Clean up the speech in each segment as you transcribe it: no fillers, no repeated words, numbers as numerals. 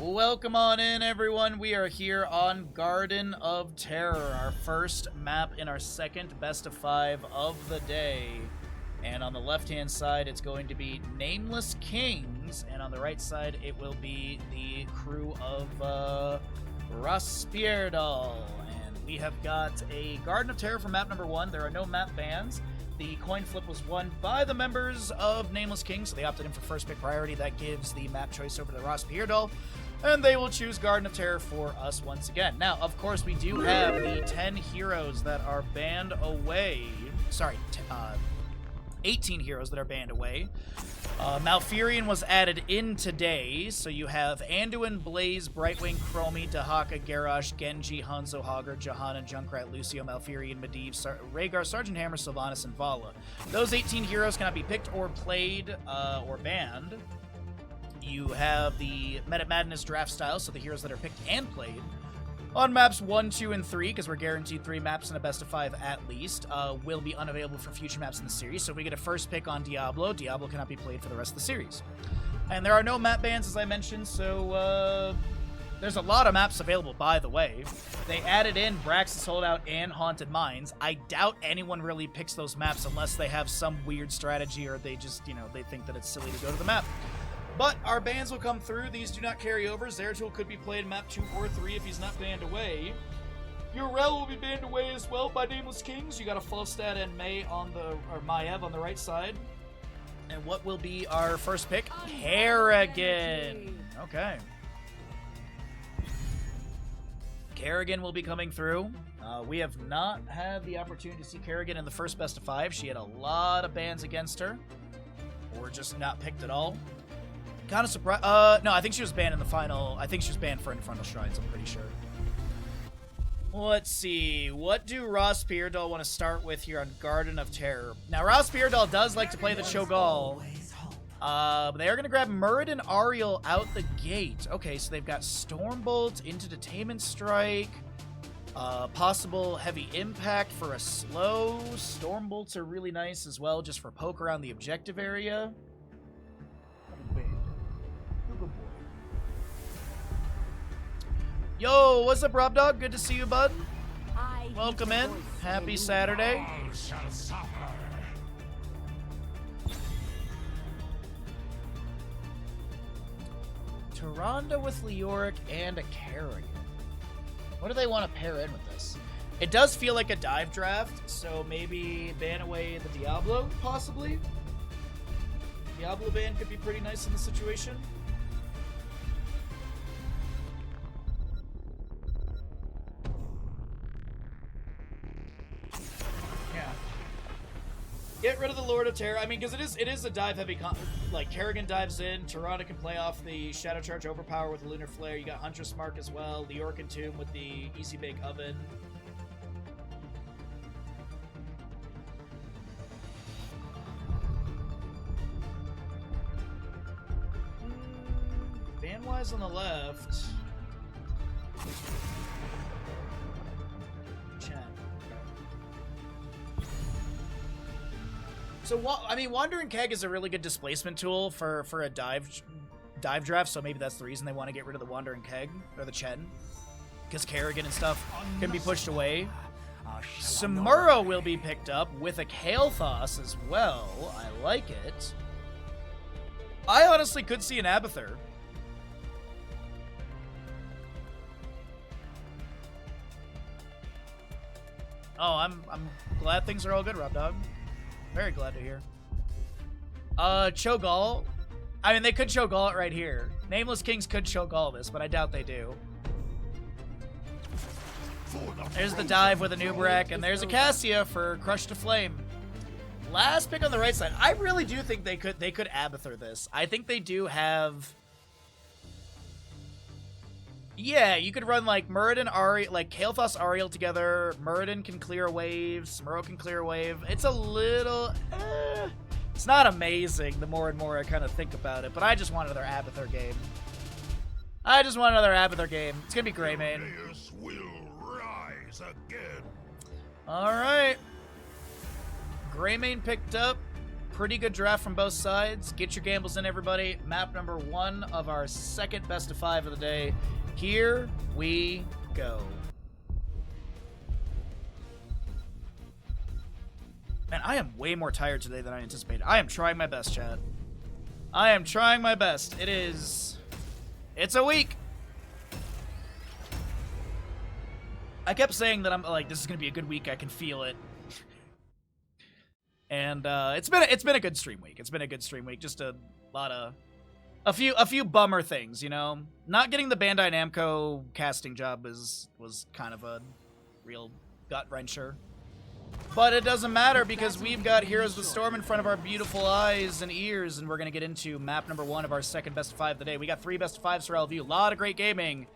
Welcome on in, everyone. We are here on Garden of Terror, our first map in our second best of 5 of the day. And on the left-hand side, it's going to be Nameless Kings, and on the right side, it will be the crew of RossPierrDoll. And we have got a Garden of Terror for map number 1. There are no map bans. The coin flip was won by the members of Nameless Kings, so they opted in for first pick priority. That gives the map choice over to RossPierrDoll, and they will choose Garden of Terror for us once again. Now, of course, we do have the 10 heroes that are banned away. Sorry, 18 heroes that are banned away. Malfurion was added in today, so you have Anduin, Blaze, Brightwing, Chromie, Dehaka, Garrosh, Genji, Hanzo, Hogger, Johanna, Junkrat, Lucio, Malfurion, Medivh, Rehgar, Sergeant Hammer, Sylvanas, and Valla. Those 18 heroes cannot be picked or played or banned. You have the Meta Madness draft style, so the heroes that are picked and played on maps 1, 2, and 3, because we're guaranteed 3 maps in a best of 5 at least, will be unavailable for future maps in the series. So if we get a first pick on Diablo, Diablo cannot be played for the rest of the series. And there are no map bans, as I mentioned, so there's a lot of maps available, by the way. They added in Brax's Holdout and Haunted Mines. I doubt anyone really picks those maps unless they have some weird strategy or they just, they think that it's silly to go to the map. But our bans will come through. These do not carry over. Zeratul could be played in map 2 or 3 if he's not banned away. Urel will be banned away as well by Nameless Kings. You got a Falstad and May on Maiev on the right side. And what will be our first pick? Kerrigan. Okay. Kerrigan will be coming through. We have not had the opportunity to see Kerrigan in the first best of 5. She had a lot of bans against her. Or just not picked at all. Kind of surprised. No, I think she was banned in the final. I think she was banned for Infernal Shrines, I'm pretty sure. Let's see. What do RossPierrDoll want to start with here on Garden of Terror? Now, RossPierrDoll does like to play the Cho'Gall. But they are going to grab Muradin Ariel out the gate. Okay, so they've got Stormbolt into Detainment Strike. Possible Heavy Impact for a slow. Stormbolts are really nice as well, just for poke around the objective area. Yo, what's up, Rob Dog? Good to see you, bud. Welcome in. Happy Saturday. Tyrande with Leoric and a Kerrigan. What do they want to pair in with this? It does feel like a dive draft, so maybe ban away the Diablo, possibly. Diablo ban could be pretty nice in this situation. Get rid of the Lord of Terror. I mean, because it is a dive-heavy... Like, Kerrigan dives in. Tyrande can play off the Shadow Charge Overpower with Lunar Flare. You got Huntress Mark as well. The Orc Tomb with the Easy Bake Oven. Ban-wise on the left... So, I mean, Wandering Keg is a really good displacement tool for a dive draft, so maybe that's the reason they want to get rid of the Wandering Keg, or the Chen. Because Kerrigan and stuff can be pushed away. Samuro will be picked up with a Kael'thas as well. I like it. I honestly could see an Abathur. Oh, I'm glad things are all good, Rob Dog. Very glad to hear. Cho'Gall. I mean, they could Cho'Gall it right here. Nameless Kings could Cho'Gall this, but I doubt they do. There's the dive with a Nubarak, and there's a Cassia for Crush to Flame. Last pick on the right side. I really do think they could Abathur this. I think they do have... Yeah, you could run like Muradin, Ariel, like Kael'thas, Ariel together. Muradin can clear a wave. Samuro can clear a wave. It's a little... It's not amazing the more and more I kind of think about it, but I just want another Abathur game. It's going to be Greymane. Alright. Greymane picked up. pretty good draft from both sides. Get your gambles in, everybody. Map number 1 of our second best of 5 of the day. Here we go. Man, I am way more tired today than I anticipated. I am trying my best, chat. I am trying my best. It's a week. I kept saying that I'm like, this is gonna be a good week. I can feel it. And it's been a good stream week. It's been a good stream week. Just a few bummer things, you know. Not getting the Bandai Namco casting job was kind of a real gut wrencher. But it doesn't matter because we've got Heroes of the Storm in front of our beautiful eyes and ears, and we're gonna get into map number 1 of our second best of 5 of the day. We got 3 best of 5s for LVU. A lot of great gaming.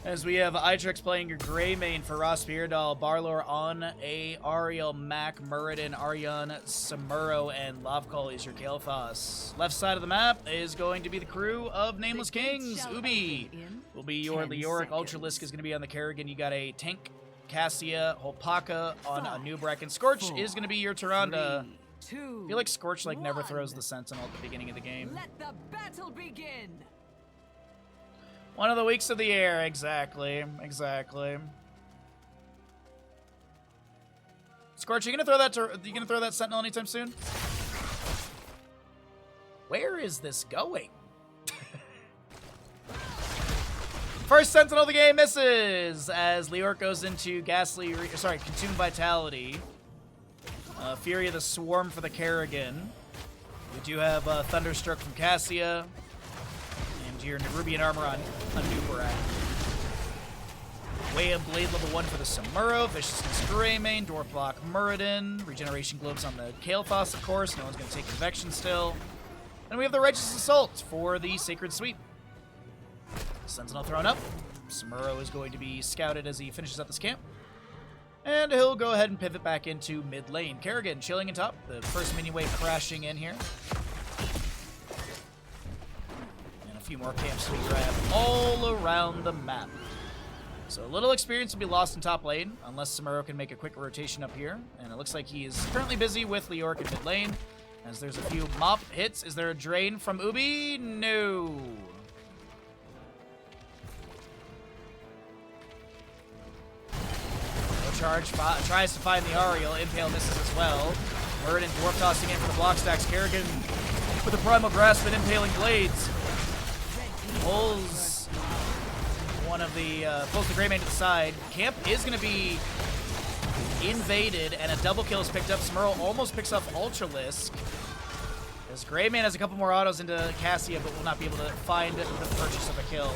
As we have Itrex playing your gray main for RossPierrDoll, Barlor on a Ariel, Mac, Muradin, Aryan, Samuro, and Lavkol is your Kael'thas. Left side of the map is going to be the crew of Nameless Kings. Ubi will be your Leoric. Ultralisk is going to be on the Kerrigan. You got a Tank, Cassia, Holpaka on a Nubrak, and Scorch is going to be your Tyrande. I feel like Scorch like never throws the Sentinel at the beginning of the game. Let the battle begin. One of the weeks of the year, exactly. Scorch, you gonna throw that Sentinel anytime soon? Where is this going? First Sentinel of the game misses as Leoric goes into Consumed Vitality. Fury of the Swarm for the Kerrigan. We do have Thunderstruck from Cassia. Your Ruby and Armor on Nubrak. Way of Blade level 1 for the Samuro. Viciousness Greymane. Dwarf Block Muradin. Regeneration Globes on the Kael'thas, of course. No one's going to take Convection still. And we have the Righteous Assault for the Sacred Sweep. Sentinel thrown up. Samuro is going to be scouted as he finishes up this camp. And he'll go ahead and pivot back into mid lane. Kerrigan chilling in top. The first minion wave crashing in here. A few more camps to be grabbed all around the map. So a little experience will be lost in top lane unless Samuro can make a quick rotation up here. And it looks like he is currently busy with Leoric in mid lane. As there's a few mop hits. Is there a drain from Ubi? No. No charge. Tries to find the Ariel. Impale misses as well. Muradin dwarf tossing in for the block stacks. Kerrigan with a primal grasp and impaling blades. Pulls pulls the Greymane to the side. Camp is going to be invaded, and a double kill is picked up. Samuro almost picks up Ultralisk. As Greymane has a couple more autos into Cassia, but will not be able to find the purchase of a kill.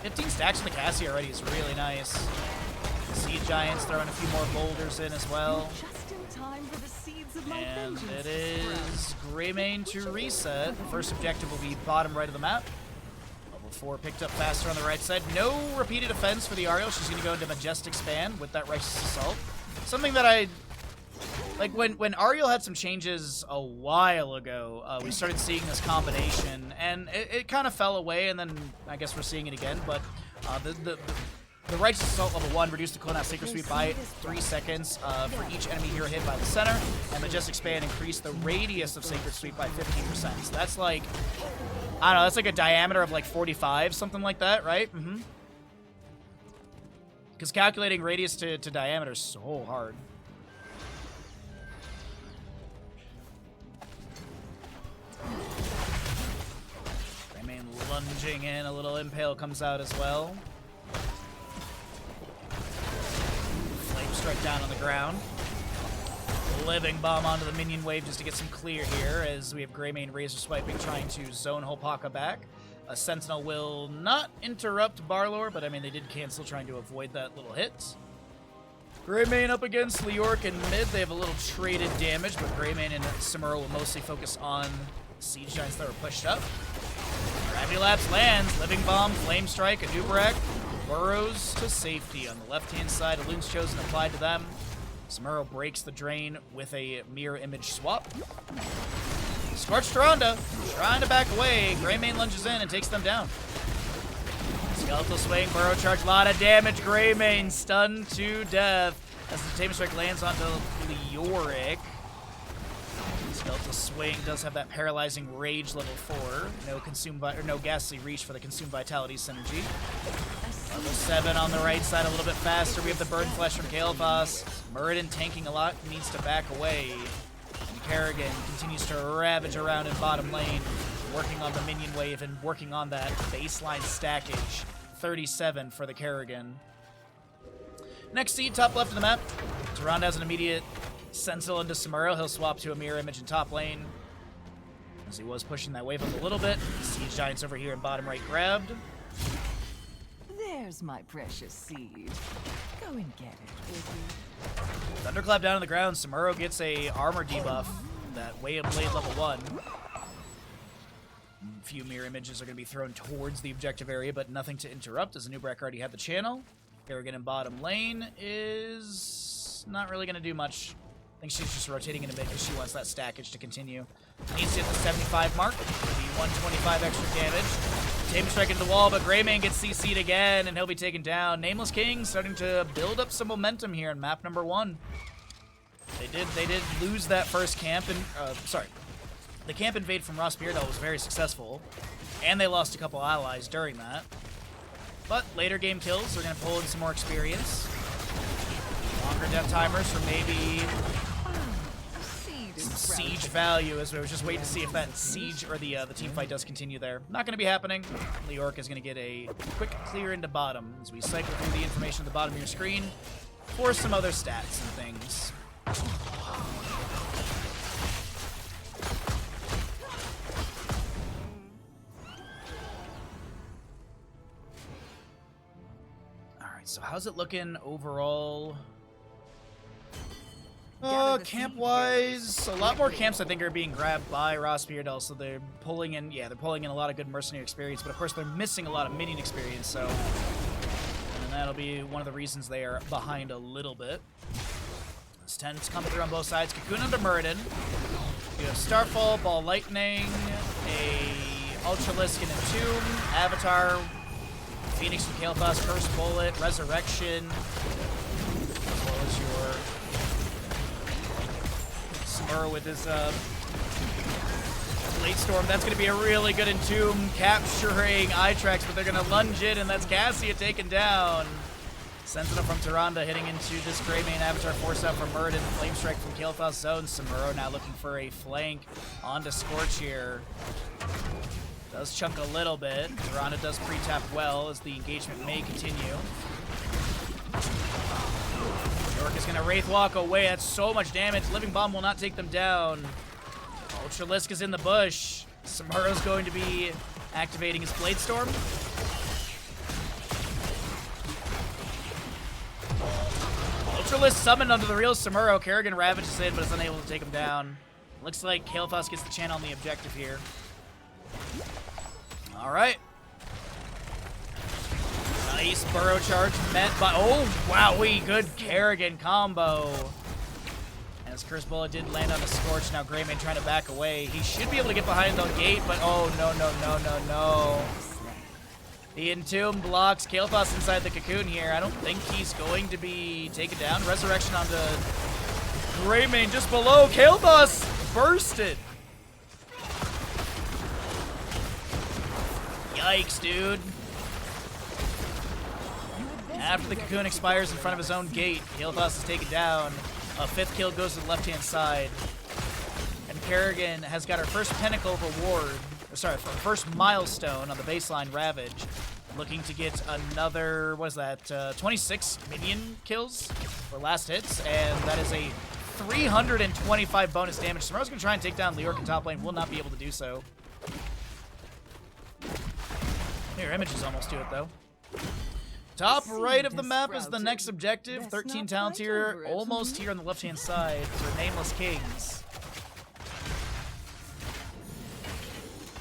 $15 stacks on the Cassia already is really nice. Sea Giants throwing a few more boulders in as well. And it is Greymane to reset. First objective will be bottom right of the map. Level 4 picked up faster on the right side. No repeated offense for the Ariel. She's going to go into Majestic Span with that Righteous Assault. Something that I... Like, when Ariel had some changes a while ago, we started seeing this combination. And it kind of fell away, and then I guess we're seeing it again. But the Righteous Assault level 1 reduced the Clone Out Sacred Sweep by 3 seconds for each enemy hero hit by the center, and Majestic Span increased the radius of Sacred Sweep by 15%. So that's like, I don't know, that's like a diameter of like 45, something like that, right? Because calculating radius to diameter is so hard. Greymane lunging in, a little Impale comes out as well. Strike down on the ground. Living Bomb onto the minion wave just to get some clear here as we have Greymane Razor Swiping trying to zone Holpaka back. A Sentinel will not interrupt Barlor, but I mean they did cancel trying to avoid that little hit. Greymane up against Leoric in mid. They have a little traded damage, but Greymane and Samuro will mostly focus on Siege Giants that were pushed up. Gravity Lapse lands. Living Bomb, Flame Strike, a Nubrak. Burrows to safety on the left-hand side. A Loon's Chosen applied to them. Samuro breaks the drain with a mirror image swap. Scorched Tyrande trying to back away. Greymane lunges in and takes them down. Skeletal swing, burrow charge, a lot of damage. Greymane stunned to death as the Tamer Strike lands onto Leoric. Skeletal swing does have that paralyzing rage level 4. No ghastly reach for the consume vitality synergy. Level 7 on the right side, a little bit faster. We have the burn flesh from Kael'thas. Muradin tanking a lot, needs to back away. And Kerrigan continues to ravage around in bottom lane, working on the minion wave and working on that baseline stackage. 37 for the Kerrigan. Next seed, top left of the map. Tyrande has an immediate Sentinel into Samuro. He'll swap to a mirror image in top lane, as he was pushing that wave up a little bit. Siege Giants over here in bottom right grabbed. There's my precious seed. Go and get it, baby. Thunderclap down on the ground. Samuro gets a armor debuff. That Way of Blade level 1. A few mirror images are going to be thrown towards the objective area, but nothing to interrupt, as Anubrak already had the channel. Kerrigan in bottom lane is not really going to do much. I think she's just rotating into mid because she wants that stackage to continue. Needs to hit the 75 mark. It'll be 125 extra damage. Tamer Strike into the wall, but Greymane gets CC'd again, and he'll be taken down. Nameless King starting to build up some momentum here in map number 1. They did lose that first camp, and the camp invade from RossPierrDoll was very successful, and they lost a couple allies during that. But later game kills are going to pull in some more experience. Longer death timers for maybe some siege value, as we were just waiting to see if that siege or the team fight does continue there. Not going to be happening. Leoric is going to get a quick clear into bottom as we cycle through the information at the bottom of your screen for some other stats and things. Alright, so how's it looking overall? Camp-wise, a lot more camps I think are being grabbed by RossPierrDoll, so they're pulling in, they're pulling in a lot of good mercenary experience, but of course they're missing a lot of minion experience, so and that'll be one of the reasons they are behind a little bit. This 10's coming through on both sides. Cocoon under Muradin. You have Starfall, Ball Lightning, a Ultralisk and Entomb, Avatar, Phoenix from Kael'thas, First Bullet, Resurrection, as well as your Samuro with his Blade Storm. That's going to be a really good Entomb capturing Itrax, but they're going to lunge it, and that's Cassia taken down. Sentinel from Tyrande hitting into this Greymane Avatar, force out from Muradin, Flame Strike from Kael'thas zone. Samuro now looking for a flank onto Scorch here. Does chunk a little bit. Tyrande does pre-tap well as the engagement may continue. York is going to Wraith Walk away. That's so much damage. Living Bomb will not take them down. Ultralisk is in the bush. Samuro's going to be activating his Blade Storm. Ultralisk summoned onto the real Samuro. Kerrigan ravages in, but is unable to take him down. Looks like Kael'thas gets the channel on the objective here. Alright. Nice burrow charge met by... Oh, wowee, good Kerrigan combo. As Curse Bullet did land on the Scorch, now Greymane trying to back away. He should be able to get behind the gate, but oh, no. The Entomb blocks Kael'thas inside the cocoon here. I don't think he's going to be taken down. Resurrection onto Greymane just below. Kael'thas bursted. Yikes, dude. After the cocoon expires in front of his own gate, Kael'thas is taken down. A 5th kill goes to the left-hand side. And Kerrigan has got her first pinnacle reward, first milestone on the baseline Ravage. Looking to get another, what is that, 26 minion kills for last hits. And that is a 325 bonus damage. Samuro's going to try and take down Leoric in top lane. Will not be able to do so. Mirror images almost do it, though. Top right of the map is the next objective. 13 talents here, almost here on the left-hand side for Nameless Kings.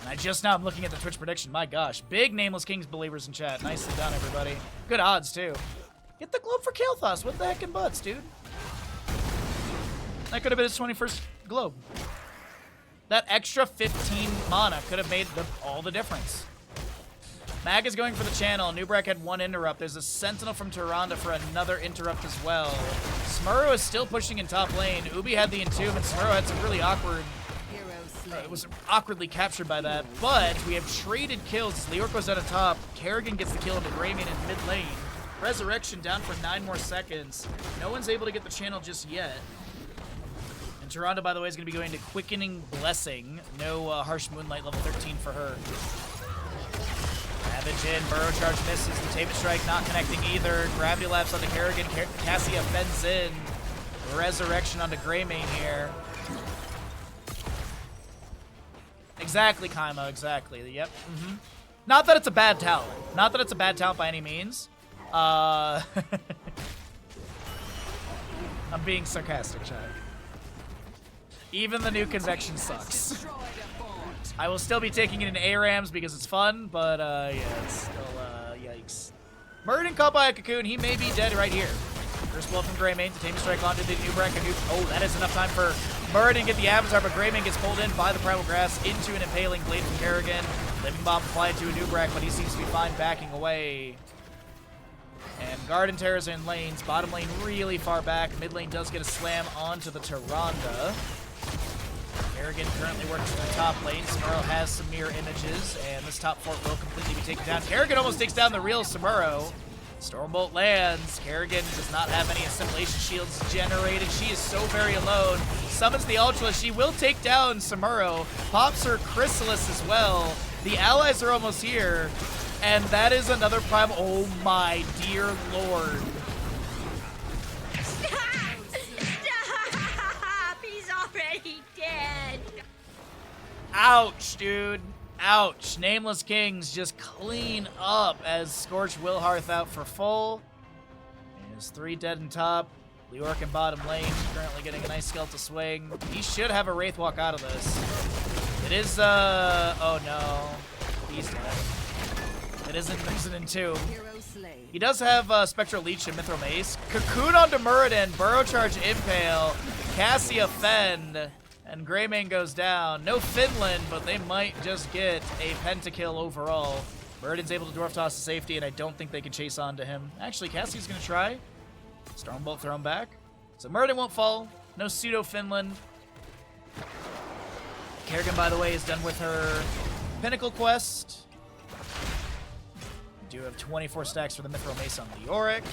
And I just now am looking at the Twitch prediction. My gosh, big Nameless Kings believers in chat. Nicely done, everybody. Good odds, too. Get the globe for Kael'thas. What the heck in butts, dude? That could have been his 21st globe. That extra 15 mana could have made all the difference. Mag is going for the channel. Nubrak had one interrupt. There's a Sentinel from Tyrande for another interrupt as well. Smurro is still pushing in top lane. Ubi had the Entomb, and Smurro had some really awkward... it was awkwardly captured by that, but we have traded kills. Leoric goes out on top. Kerrigan gets the kill into Grayman in mid lane. Resurrection down for 9 more seconds. No one's able to get the channel just yet. And Tyrande, by the way, is going to be going to Quickening Blessing. No Harsh Moonlight level 13 for her. Ravage in, Burrow Charge misses. The Taven Strike not connecting either. Gravity Lapse onto Kerrigan. Cassia fends in. Resurrection onto Greymane here. Exactly, Kaima, exactly. Yep. Not that it's a bad talent. Not that it's a bad talent by any means. I'm being sarcastic, Chad. Even the new convection sucks. I will still be taking it in ARAMs because it's fun, but yeah, it's still, yikes. Muradin caught by a cocoon. He may be dead right here. First blow from Greymane to Tame Strike onto the Nubrak. Oh, that is enough time for Muradin to get the Avatar, but Greymane gets pulled in by the Primal Grass into an Impaling Blade from Kerrigan. Living Bomb applied to a Nubrak, but he seems to be fine backing away. And Garden Terrors in lanes. Bottom lane really far back. Mid lane does get a slam onto the Tyrande. Kerrigan currently working from the top lane. Samuro has some mirror images, and this top fort will completely be taken down. Kerrigan almost takes down the real Samuro. Stormbolt lands. Kerrigan does not have any assimilation shields generated. She is so very alone. Summons the Ultra. She will take down Samuro. Pops her Chrysalis as well. The allies are almost here. And that is another prime. Oh my dear lord. Stop! Stop! He's already dead. Ouch, dude. Ouch. Nameless Kings just clean up as Scorch Wilhearth out for full. There's 3 dead in top. Leoric in bottom lane currently getting a nice Skeletal Swing. He should have a Wraith Walk out of this. It is, oh no. He's dead. It isn't, there's an Entomb. He does have Spectral Leech and Mithril Mace. Cocoon onto Muradin. Burrow Charge Impale. Cassia Fend. And Greymane goes down. No Finland, but they might just get a pentakill overall. Muradin's able to Dwarf Toss to safety, and I don't think they can chase on to him. Actually, Cassie's going to try. Stormbolt thrown back. So Muradin won't fall. No pseudo Finland. Kerrigan, by the way, is done with her Pinnacle quest. We do have 24 stacks for the Mithril Mace on Leoric.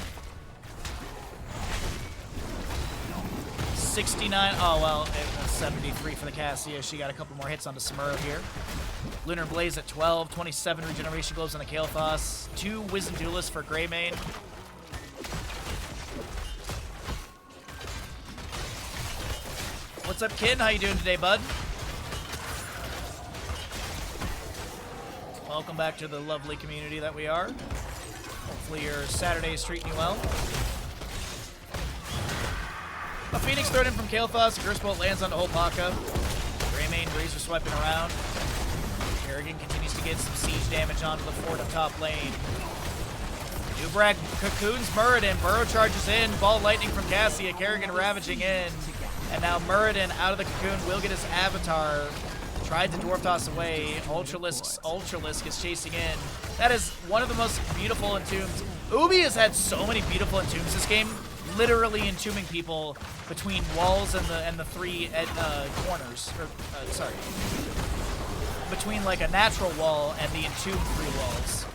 69. Oh, well, it was 73 for the Cassia. She got a couple more hits onto Samuro here. Lunar Blaze at 12. 27 Regeneration Globes on the Kael'thas. 2 Wisdom Duelists for Greymane. What's up, Kin? How you doing today, bud? Welcome back to the lovely community that we are. Hopefully your Saturday is treating you well. A Phoenix thrown in from Kael'thas. A Curse Bolt lands onto Hopaka. Greymane, Razor swiping around. Kerrigan continues to get some siege damage onto the fort of top lane. Nubrak cocoons Muradin. Burrow charges in. Ball Lightning from Cassia. Kerrigan ravaging in. And now Muradin out of the cocoon will get his avatar. Tried to Dwarf Toss away. Ultralisk is chasing in. That is one of the most beautiful entombs. Ubi has had so many beautiful entombs this game. Literally entombing people between walls and the 3 corners. Or, sorry. Between like a natural wall and the entombed 3 walls.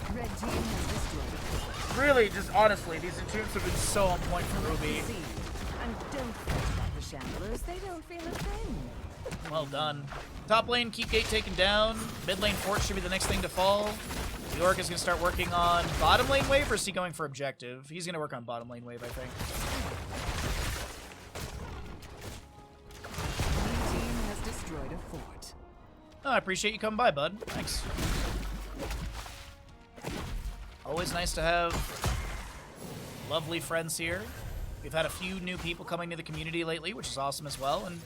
Really, just honestly, these entombs have been so on point for Ruby. And don't forget the shamblers, they don't feel a thing. Well done. Top lane, keep gate taken down. Mid lane fort should be the next thing to fall. Leoric is going to start working on bottom lane wave, or is he going for objective? He's going to work on bottom lane wave, I think. Your team has destroyed a fort. Oh, I appreciate you coming by, bud. Thanks. Always nice to have lovely friends here. We've had a few new people coming to the community lately, which is awesome as well. And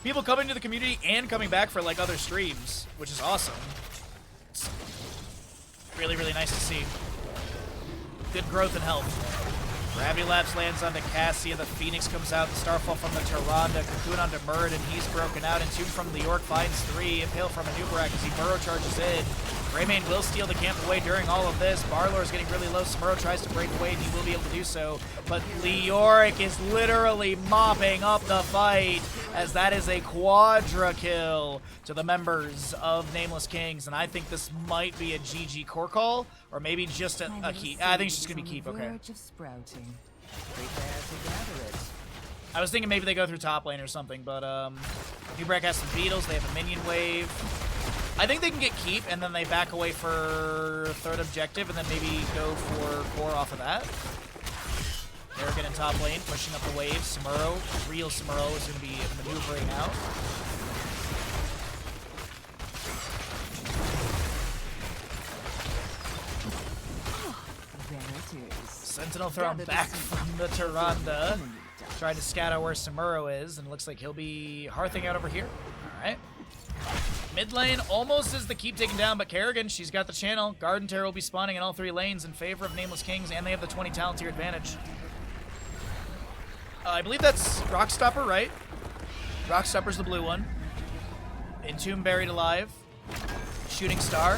people coming to the community and coming back for like other streams, which is awesome. It's really, really nice to see. Good growth and health. Gravity Lapse lands onto Cassia. The Phoenix comes out. The Starfall from the Tyrande. Cocoon onto Murd, and he's broken out. And 2 from the York finds 3. Impale from Anubarak as he burrow charges in. Greymane will steal the camp away during all of this. Barlor is getting really low. Samuro tries to break away, and he will be able to do so. But Leoric is literally mopping up the fight, as that is a quadra kill to the members of Nameless Kings. And I think this might be a GG core call, or maybe just a keep. I think it's just going to be keep, okay. I was thinking maybe they go through top lane or something, but Nubrek has some beetles. They have a minion wave. I think they can get keep, and then they back away for third objective, and then maybe go for core off of that. Arrogant in top lane, pushing up the wave. Samuro, real Samuro, is going to be maneuvering out. Sentinel thrown back from the Tyrande. Trying to scout out where Samuro is, and it looks like he'll be hearthing out over here. Alright. Mid lane almost is the keep taken down, but Kerrigan, she's got the channel. Garden Terror will be spawning in all 3 lanes in favor of Nameless Kings, and they have the 20 talent tier advantage. I believe that's Rockstopper, right? Rockstopper's the blue one. Entomb buried alive. Shooting Star.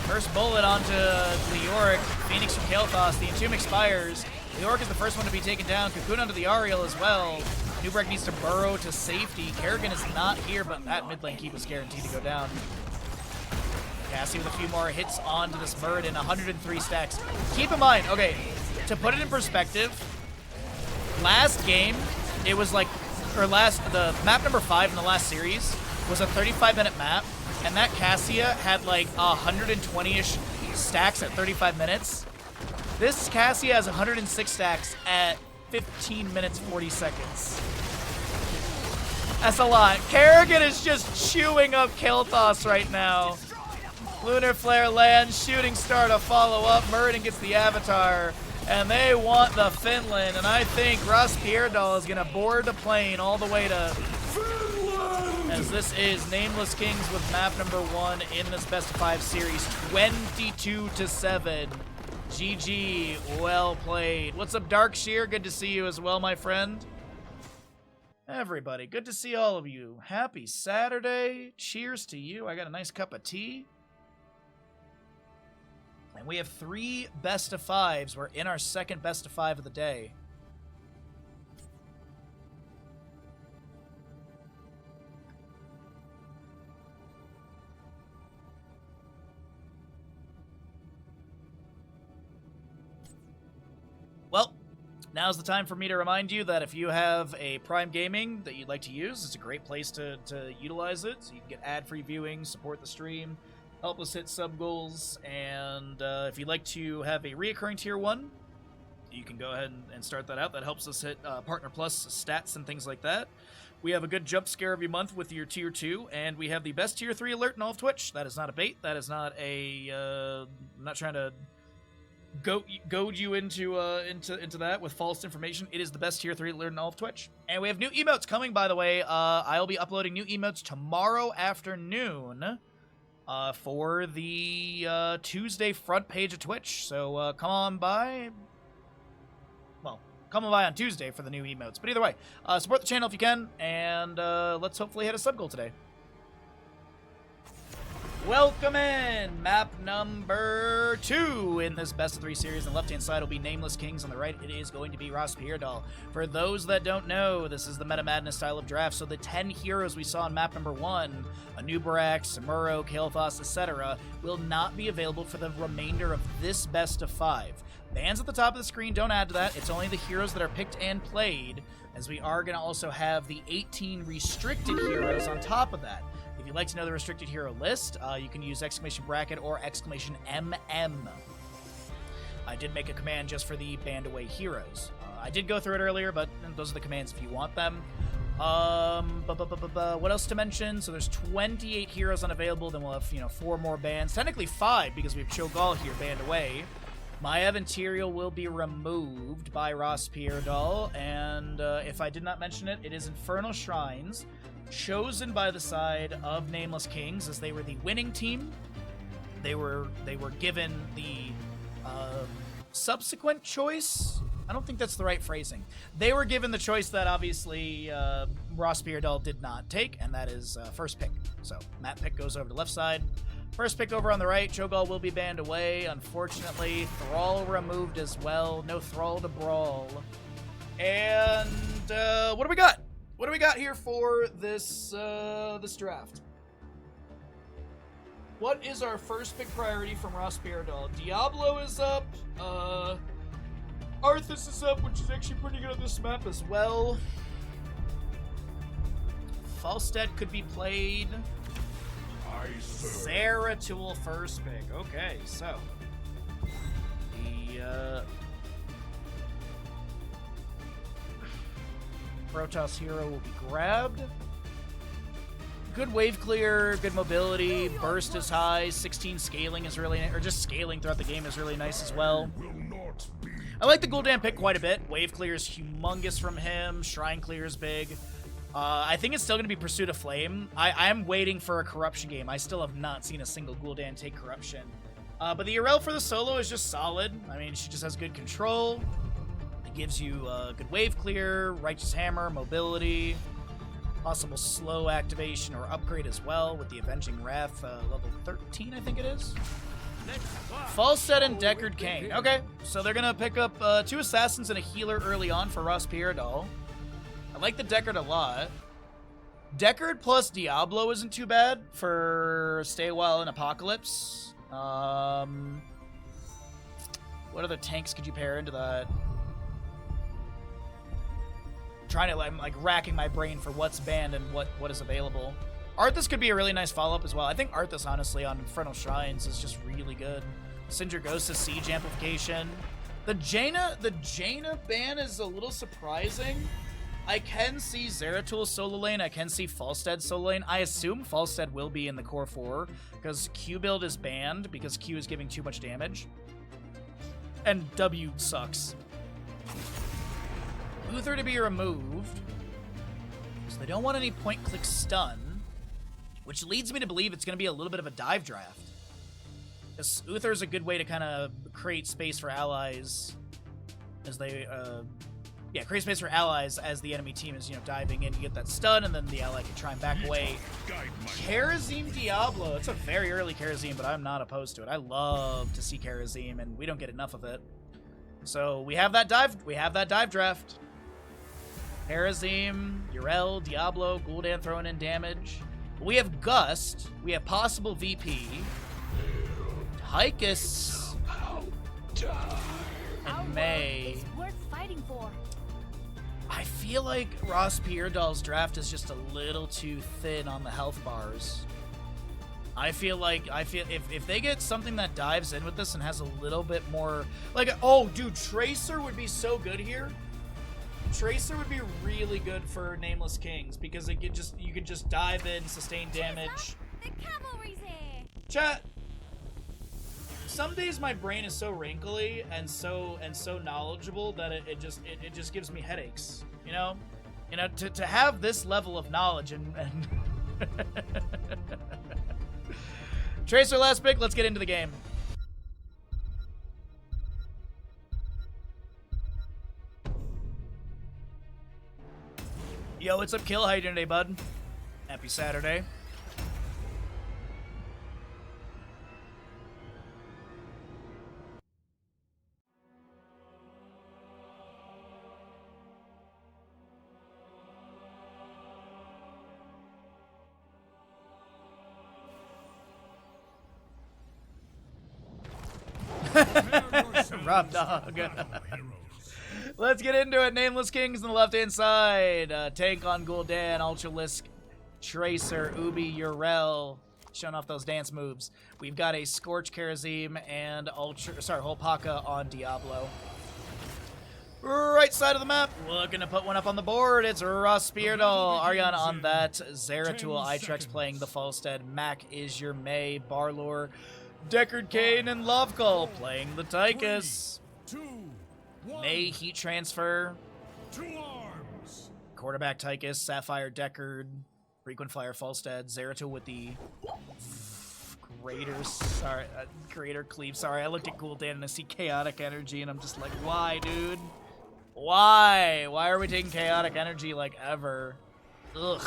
First bullet onto Leoric. Phoenix from Kael'thas. The Entomb expires. Leoric is the first one to be taken down. Cocoon onto the Ariel as well. Nubrek needs to burrow to safety. Kerrigan is not here, but that mid lane keep is guaranteed to go down. Cassie with a few more hits onto this bird and 103 stacks. Keep in mind, okay, to put it in perspective, last game, it was like, the map number 5 in the last series was a 35-minute map, and that Cassia had like 120-ish stacks at 35 minutes. This Cassia has 106 stacks at 15 minutes, 40 seconds. That's a lot. Kerrigan is just chewing up Kael'thas right now. Lunar Flare lands, Shooting Star to follow up. Muradin gets the Avatar, and they want the Finland. And I think RossPierrDoll is going to board the plane all the way to Finland, as this is Nameless Kings with map number 1 in this best of 5 series, 22-7. GG, well played. What's up, Darkshear? Good to see you as well, my friend. Everybody, good to see all of you. Happy Saturday. Cheers to you. I got a nice cup of tea. And we have 3 best of 5s. We're in our second best of 5 of the day. Well, now's the time for me to remind you that if you have a Prime Gaming that you'd like to use, it's a great place to utilize it. So you can get ad-free viewing, support the stream, help us hit sub goals, and if you'd like to have a reoccurring tier 1, you can go ahead and start that out. That helps us hit Partner Plus stats and things like that. We have a good jump scare every month with your tier 2, and we have the best tier 3 alert in all of Twitch. That is not a bait. That is not a... I'm not trying to goad you into that with false information. It is the best tier 3 alert in all of Twitch. And we have new emotes coming, by the way. I'll be uploading new emotes tomorrow afternoon for the Tuesday front page of Twitch. So come on by. Well, come on by on Tuesday for the new emotes. But either way, support the channel if you can, and let's hopefully hit a sub goal today. Welcome in! Map number 2 in this best of 3 series. On the left-hand side will be Nameless Kings. On the right, it is going to be RossPierrDoll. For those that don't know, this is the Meta Madness style of draft. So the 10 heroes we saw in map number 1, Anubarak, Samuro, Kael'thas, etc., will not be available for the remainder of this best of 5. Bans at the top of the screen, don't add to that. It's only the heroes that are picked and played, as we are going to also have the 18 restricted heroes on top of that. If you'd like to know the restricted hero list, you can use !bracket or !MM. I did make a command just for the banned away heroes. I did go through it earlier, but those are the commands if you want them. What else to mention? So there's 28 heroes unavailable, then we'll have, 4 more bans. Technically 5, because we have Cho'Gall here banned away. Maya Material will be removed by RossPierrDoll, and if I did not mention it, it is Infernal Shrines, chosen by the side of Nameless Kings, as they were the winning team. They were given the subsequent choice I don't think that's the right phrasing. They were given the choice that obviously RossPierrDoll did not take, and that is first pick. So map pick goes over to left side. First pick over on the right. Cho'Gall will be banned away, unfortunately. Thrall removed as well. No Thrall to brawl. And what do we got? What do we got here for this this draft? What is our first pick priority from RossPierrDoll? Diablo is up. Arthas is up, which is actually pretty good on this map as well. Falstad could be played. Zeratul first pick. Okay, so the Protoss hero will be grabbed. Good wave clear, good mobility, burst is high, 16 scaling is really, or just scaling throughout the game is really nice as well. I like the Gul'dan pick quite a bit. Wave clear is humongous from him. Shrine clear is big. I think it's still going to be Pursuit of Flame. I am waiting for a Corruption game. I still have not seen a single Gul'dan take Corruption. But the Urel for the solo is just solid. I mean, she just has good control. It gives you good wave clear, Righteous Hammer, mobility, possible slow activation or upgrade as well with the Avenging Wrath, level 13, I think it is. Falstad and Deckard Cain. Okay, so they're going to pick up 2 assassins and a healer early on for RossPierrDoll. I like the Deckard a lot. Deckard plus Diablo isn't too bad for Stay a While in Apocalypse. What other tanks could you pair into that? I'm like racking my brain for what's banned and what is available. Arthas could be a really nice follow-up as well. I think Arthas, honestly, on Infernal Shrines is just really good. Sindragosa's Siege Amplification. The Jaina ban is a little surprising. I can see Zeratul solo lane. I can see Falstad solo lane. I assume Falstad will be in the core 4 because Q build is banned because Q is giving too much damage. And W sucks. Uther to be removed. So they don't want any point-click stun, which leads me to believe it's going to be a little bit of a dive draft. Because Uther is a good way to kind of create space for allies as they, create space for allies as the enemy team is, diving in. You get that stun, and then the ally can try and back away. Karazim Diablo. It's a very early Karazim, but I'm not opposed to it. I love to see Karazim, and we don't get enough of it. So we have that dive draft. Karazim, Urel, Diablo, Gul'dan throwing in damage. We have Gust. We have possible VP. Tychus. And May. Worth fighting for. I feel like RossPierrDoll's draft is just a little too thin on the health bars. I feel if they get something that dives in with this and has a little bit more, like, oh, dude, Tracer would be so good here. Tracer would be really good for Nameless Kings because you could just dive in, sustain damage. The cavalry's here. Chat. Some days my brain is so wrinkly and so knowledgeable that it just gives me headaches. To have this level of knowledge and Tracer last pick. Let's get into the game. Yo, what's up, Kill? How you doing today, bud? Happy Saturday. Rob Dog. Let's get into it. Nameless Kings on the left-hand side. Tank on Gul'dan, Ultralisk, Tracer, Ubi, Urel. Showing off those dance moves. We've got a Scorch Karazim and Holpaka on Diablo. Right side of the map, looking to put one up on the board. It's RossPierrDoll. Aryan on that. Zeratul, Itrex playing the Falstad. Mac is your May. Barlor, Deckard Cain, and Lovekull playing the Tychus. May Heat Transfer. Quarterback Tychus, Sapphire Deckard, Frequent Flyer Falstad, Zeratul with the Greater Cleave. Sorry, I looked at Gul'dan and I see Chaotic Energy and I'm just like, why, dude? Why? Why are we taking chaotic energy like ever? Ugh.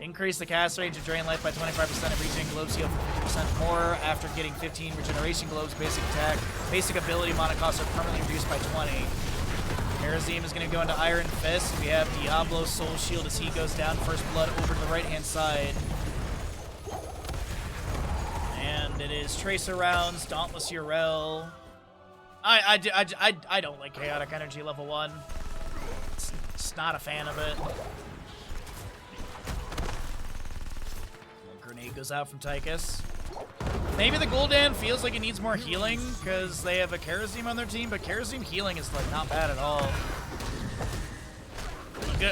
Increase the cast range of drain life by 25% and regen globes heal for 50% more after getting 15 regeneration globes. Basic attack. Basic ability mana costs are permanently reduced by 20. Karazim is going to go into Iron Fist. We have Diablo Soul Shield as he goes down. First Blood over to the right-hand side. And it is Tracer rounds, Dauntless Urel. I don't like Chaotic Energy level 1. It's not a fan of it. Grenade goes out from Tychus. Maybe the Gul'dan feels like it needs more healing because they have a Karazim on their team, but Karazim healing is like not bad at all.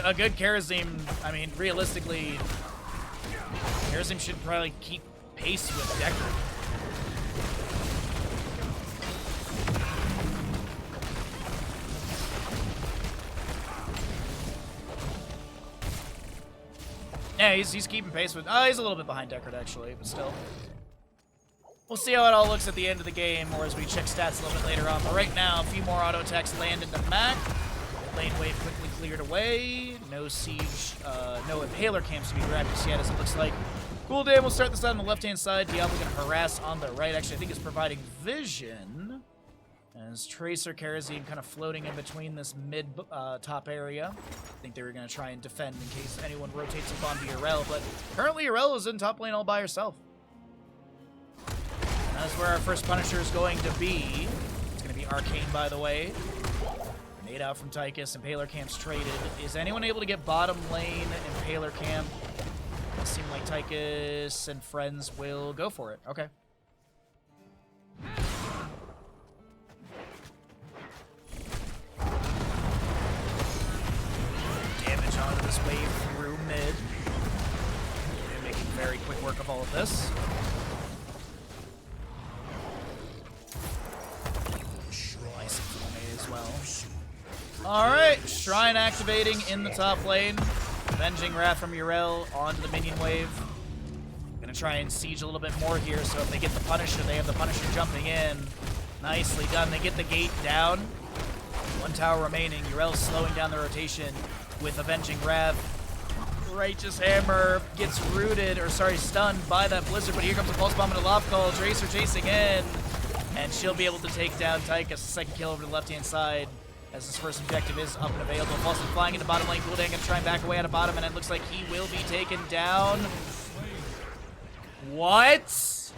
A good Karazim, I mean, realistically, Karazim should probably keep pace with Decker. Yeah, he's keeping pace with... Oh, he's a little bit behind Deckard, actually, but still. We'll see how it all looks at the end of the game, or as we check stats a little bit later on. But right now, a few more auto attacks land into Mac. Lane wave quickly cleared away. No siege, no impaler camps to be grabbed just yet, as it looks like. Gul'dan will start this out on the left-hand side. Diablo going to harass on the right. Actually, I think it's providing vision. As Tracer, Karazim kind of floating in between this mid-top area. I think they were going to try and defend in case anyone rotates up onto Urel, but currently Urel is in top lane all by herself. And that's where our first Punisher is going to be. It's going to be Arcane, by the way. Grenade out from Tychus. Impaler Camp's traded. Is anyone able to get bottom lane Impaler Camp? It seems like Tychus and friends will go for it. Okay. Damage onto this wave through mid. They're making very quick work of all of this. Nice as well. Alright, Shrine activating in the top lane. Avenging Wrath from Urel onto the minion wave. Gonna try and siege a little bit more here, so if they get the Punisher, they have the Punisher jumping in. Nicely done. They get the gate down. One tower remaining. Urel's slowing down the rotation with Avenging Wrath. Righteous Hammer gets rooted, or sorry, stunned by that Blizzard, but here comes a Pulse Bomb and a Loft Call. Tracer chasing in, and she'll be able to take down Tychus. Second kill over to the left-hand side, as his first objective is up and available. Paulson flying into bottom lane. Gul'dan gonna try and back away out of bottom, and it looks like he will be taken down. What?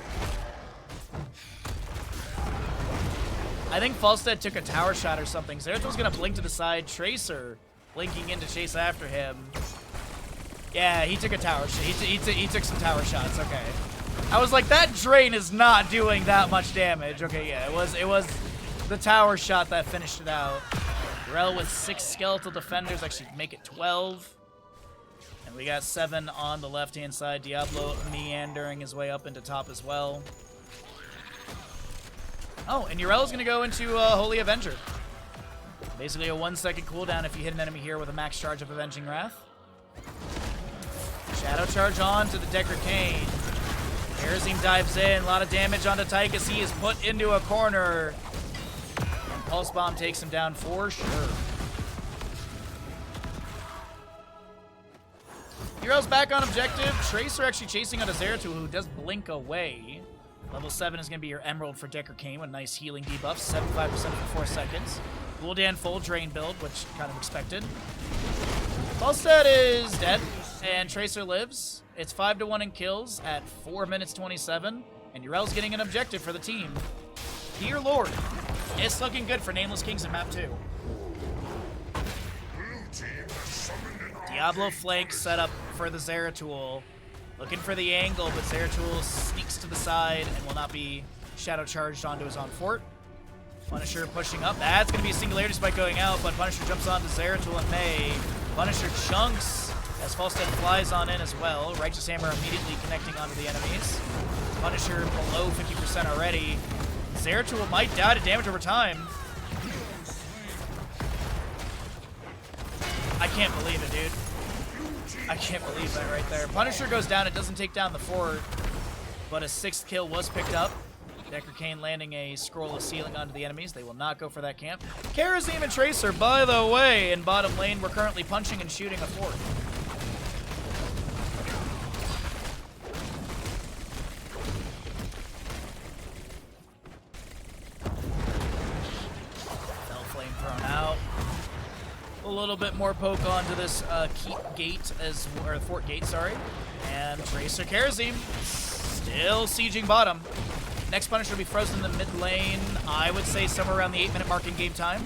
I think Falstad took a tower shot or something. Zerathul's gonna blink to the side. Tracer blinking in to chase after him. Yeah, he took a tower shot. He took some tower shots. Okay. I was like, that drain is not doing that much damage. Okay, yeah, it was the tower shot that finished it out. Urel with 6 skeletal defenders, actually make it 12. And we got 7 on the left-hand side. Diablo meandering his way up into top as well. Oh, and Urel's going to go into Holy Avenger. Basically a 1-second cooldown if you hit an enemy here with a max charge of Avenging Wrath. Shadow charge on to the Decker Kane. Karazim dives in. A lot of damage onto Tychus. He is put into a corner. And Pulse Bomb takes him down for sure. Urel's back on objective. Tracer actually chasing onto Zeratul, who does blink away. Level 7 is going to be your Emerald for Decker Kane with nice healing debuff. 75% for 4 seconds. Gul'dan full drain build, which kind of expected. Falstad is dead, and Tracer lives. It's 5-1 in kills at 4 minutes 27, and Urel's getting an objective for the team. Dear Lord, it's looking good for Nameless Kings in map 2. Diablo flank set up for the Zeratul. Looking for the angle, but Zeratul sneaks to the side and will not be shadow charged onto his own fort. Punisher pushing up. That's going to be a singularity spike going out, but Punisher jumps onto Zeratul and May. Punisher chunks as Falstad flies on in as well. Righteous Hammer immediately connecting onto the enemies. Punisher below 50% already. Zeratul might die to damage over time. I can't believe it, dude. I can't believe that right there. Punisher goes down. It doesn't take down the fort, but a 6th kill was picked up. Decker Kane landing a scroll of sealing onto the enemies. They will not go for that camp. Karazim and Tracer, by the way, in bottom lane, we're currently punching and shooting a fort. Fell Flame thrown out. A little bit more poke onto this keep gate, or fort gate, sorry. And Tracer Karazim still sieging bottom. Next Punisher will be frozen in the mid lane, I would say somewhere around the 8-minute mark in game time.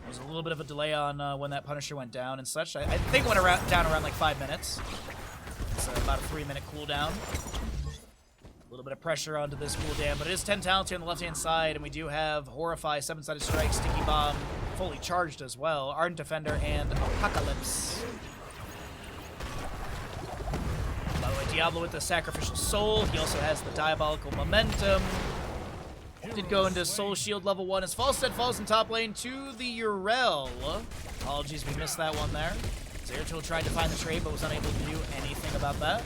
There's a little bit of a delay on when that Punisher went down and such. I think it went down around like 5 minutes. It's about a 3-minute cooldown. A little bit of pressure onto this cooldown, but it is 10 talents here on the left-hand side, and we do have Horrify, 7-sided strike, Sticky Bomb, fully charged as well, Ardent Defender, and Apocalypse. By the way, Diablo with the Sacrificial Soul. He also has the Diabolical Momentum. Did go into Soul Shield level 1 as Falstead falls in top lane to the Urel. Apologies, we missed that one there. Zeratul tried to find the trade, but was unable to do anything about that.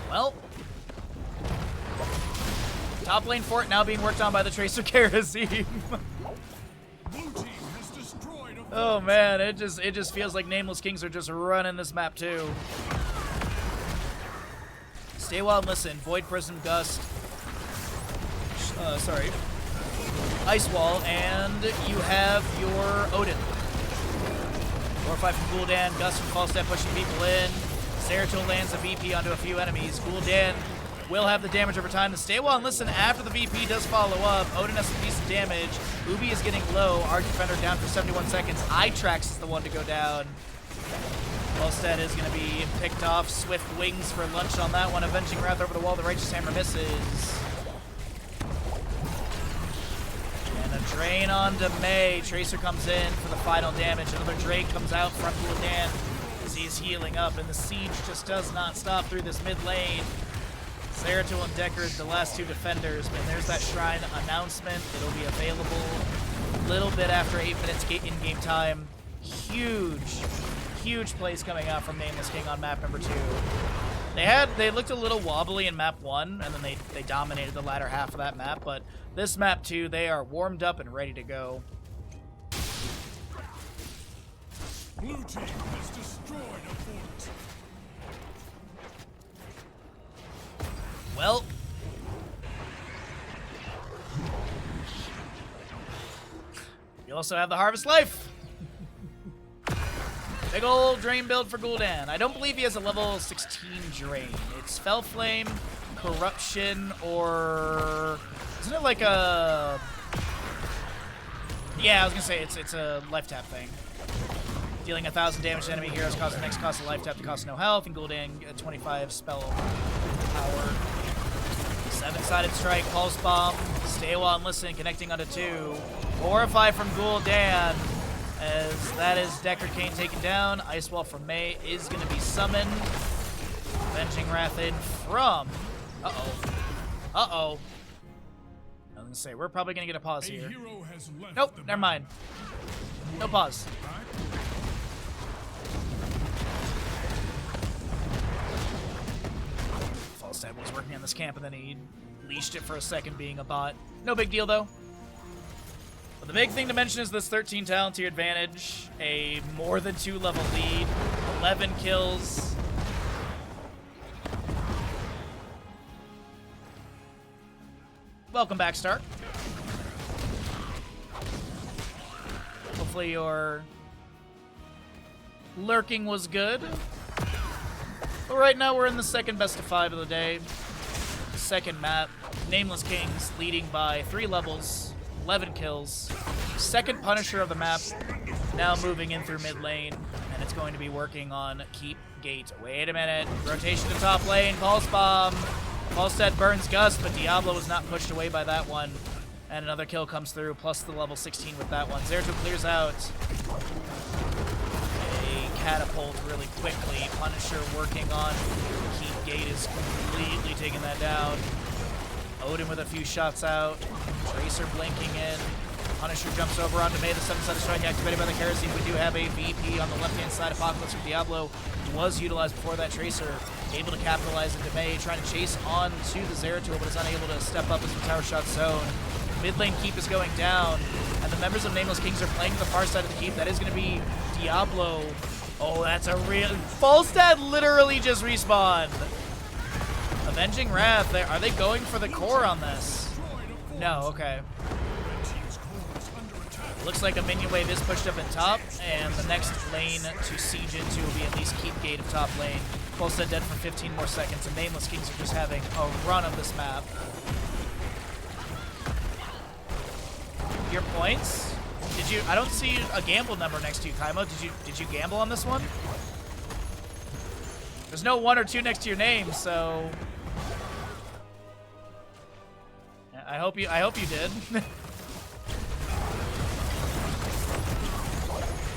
Well, top lane fort now being worked on by the Tracer Karazim. Oh man, it just feels like Nameless Kings are just running this map too. Stay wild and listen. Void Prism, Gust. Ice Wall, and you have your Odin. 4 or 5 from Gul'dan, Gust from Falstad pushing people in. Zeratul lands a VP onto a few enemies. Gul'dan will have the damage over time. The Stay Well and Listen after the VP does follow up. Odin has some decent damage. Ubi is getting low. Arc Defender down for 71 seconds. Itrax is the one to go down. Falstad is going to be picked off. Swift Wings for lunch on that one. Avenging Wrath over the wall. The Righteous Hammer misses. And a Drain onto May. Tracer comes in for the final damage. Another Drain comes out from Gul'dan. He's healing up, and the siege just does not stop through this mid lane. Zeratul and Decker, the last 2 defenders, and there's that Shrine announcement. It'll be available a little bit after 8 minutes in-game time. Huge plays coming out from Nameless King on map number 2. They looked a little wobbly in map 1, and then they dominated the latter half of that map, but this map 2, they are warmed up and ready to go. Blue team has destroyed a fort. Well, you also have the Harvest Life. Big old Drain build for Gul'dan. I don't believe he has a level 16 Drain. It's Fell Flame, Corruption, or isn't it like a? Yeah, I was gonna say it's a life tap thing. Dealing 1,000 damage to enemy heroes, causes the next cost of life tap to cost no health, and Gul'dan 25 spell power. 7-sided strike, Pulse Bomb, Stay While and Listen, connecting onto 2. Horrify from Gul'dan, as that is Decker Kane taken down. Ice Wall from May is going to be summoned. Avenging Wrath in from... Uh-oh. I was going to say, we're probably going to get a pause here. Nope, never mind. No pause. Falstad was working on this camp, and then he leashed it for a second, being a bot. No big deal, though. But the big thing to mention is this 13 talent tier advantage, a more than 2 level lead, 11 kills. Welcome back, Stark. Hopefully your lurking was good. But right now we're in the second best of 5 of the day. Second map. Nameless Kings leading by 3 levels, 11 kills. Second Punisher of the map, now moving in through mid lane, and it's going to be working on Keep Gate. Wait a minute. Rotation to top lane. Pulse Bomb. Falstad burns Gust, but Diablo was not pushed away by that one. And another kill comes through, plus the level 16 with that one. Zeratul clears out a catapult really quickly. Punisher working on Keep Gate is completely taking that down. Odin with a few shots out. Tracer blinking in. Punisher jumps over onto May, the 7-sided strike activated by the Kerosene. We do have a VP on the left-hand side. Apocalypse from Diablo was utilized before that Tracer, able to capitalize into May, trying to chase on to the Zeratul, but is unable to step up as the tower shot zone. Mid lane keep is going down, and the members of Nameless Kings are playing to the far side of the keep. That is going to be Diablo. Oh, that's a real... Falstad literally just respawned. Avenging Wrath. Are they going for the core on this? No, okay. Looks like a minion wave is pushed up in top, and the next lane to siege into will be at least keep gate of top lane. Falstad dead for 15 more seconds, and Nameless Kings are just having a run of this map. Your points? Did you? I don't see a gamble number next to you, Kaimo. Did you gamble on this one? There's no 1 or 2 next to your name, so I hope you did.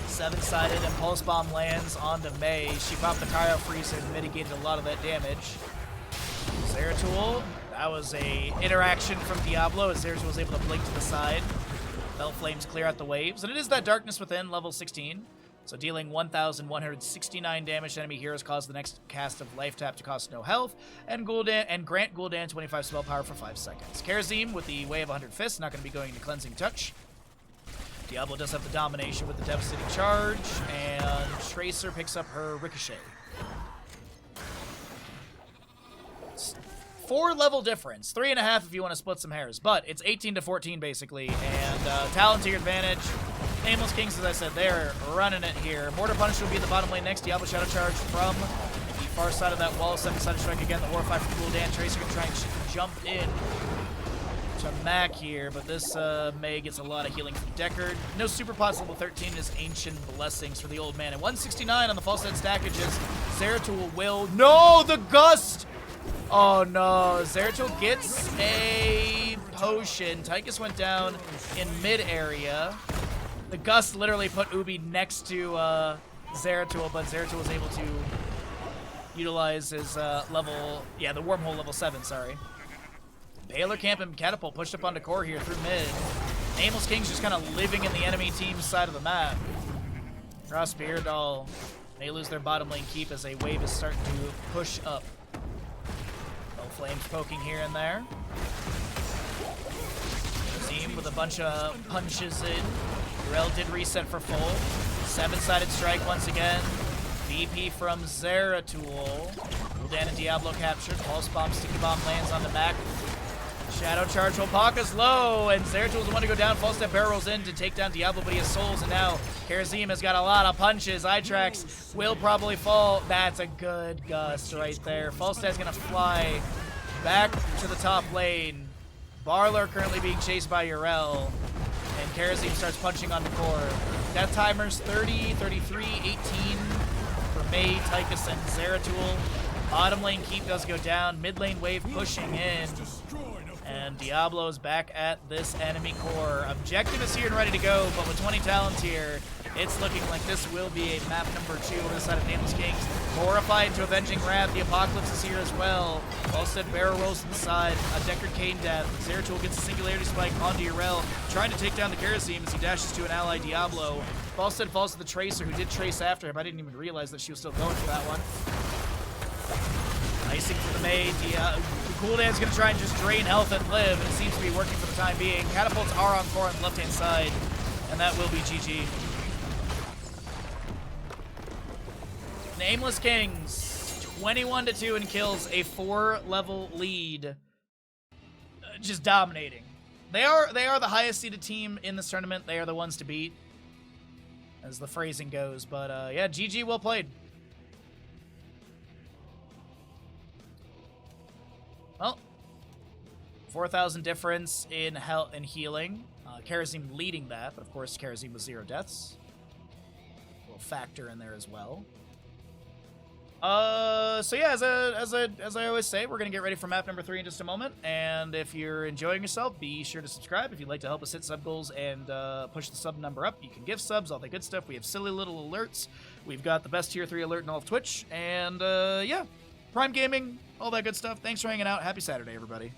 7-sided Impulse Bomb lands onto May. She popped the Cryo Freezer and mitigated a lot of that damage. Zeratul, that was a interaction from Diablo as Zeratul was able to blink to the side. Bell Flames clear out the waves, and it is that Darkness Within, level 16. So dealing 1,169 damage to enemy heroes cause the next cast of Life Tap to cost no health, and grant Gul'dan 25 spell power for 5 seconds. Karazim with the Way of 100 Fists, not going to be going into Cleansing Touch. Diablo does have the Domination with the Devastating Charge, and Tracer picks up her Ricochet. 4-level difference. 3.5 if you want to split some hairs, but it's 18 to 14 basically, and talent to your advantage. Nameless Kings, as I said, they're running it here. Mortar Punish will be the bottom lane next. Diablo Shadow Charge from the far side of that wall. 7-sided strike again. The Horrify from Gul'dan. Tracer can try and jump in to Mac here, but this May gets a lot of healing from Deckard. No super pots level 13 is Ancient Blessings for the old man. And 169 on the false head stackages. Zeratul will... No! The Gust! Oh no, Zeratul gets a potion. Tychus went down in mid-area. The Gust literally put Ubi next to Zeratul, but Zeratul was able to utilize his level... Yeah, the Wormhole level 7, sorry. Baylor Camp and Catapult pushed up onto core here through mid. Nameless King's just kind of living in the enemy team's side of the map. RossPierrDoll may lose their bottom lane keep as a wave is starting to push up. Flames poking here and there. Team with a bunch of punches in. Rel did reset for full. 7-sided strike once again. VP from Zeratul. Gul'dan and Diablo captured. Pulse Bomb, Sticky Bomb lands on the back. Shadow Charge Hopaka's low, and Zeratul the one to go down. False Step Barrel rolls in to take down Diablo, but he has souls, and now Karazim has got a lot of punches. Itrax will probably fall. That's a good Gust right there. False Step's gonna fly back to the top lane. Barler currently being chased by Urel, and Karazim starts punching on the core. Death timers 30, 33, 18 for May, Tychus, and Zeratul. Bottom lane keep does go down. Mid lane wave pushing in. And Diablo is back at this enemy core. Objective is here and ready to go, but with 20 talents here, it's looking like this will be a map number 2 over the side of Nameless Kings. Horrified into Avenging Wrath. The Apocalypse is here as well. Falstead barrel rolls to the side. A Deckard Kane death. Zeratul gets a Singularity Spike onto Urel, trying to take down the Karazim as he dashes to an ally Diablo. Falstead falls to the Tracer, who did trace after him. I didn't even realize that she was still going for that one. Icing for the May. Gul'dan's going to try and just drain health and live, and it seems to be working for the time being. Catapults are on core on the left-hand side, and that will be GG. Nameless Kings, 21-2 in kills, a 4-level lead. Just dominating. They are the highest seeded team in this tournament. They are the ones to beat, as the phrasing goes. But yeah, GG, well played. Well, 4,000 difference in health and healing. Karazim leading that, but of course Karazim was 0 deaths. A little factor in there as well. So yeah, as I always say, we're gonna get ready for map number 3 in just a moment. And if you're enjoying yourself, be sure to subscribe. If you'd like to help us hit sub goals and push the sub number up, you can give subs, all that good stuff. We have silly little alerts. We've got the best tier 3 alert in all of Twitch, and yeah. Prime Gaming, all that good stuff. Thanks for hanging out. Happy Saturday, everybody.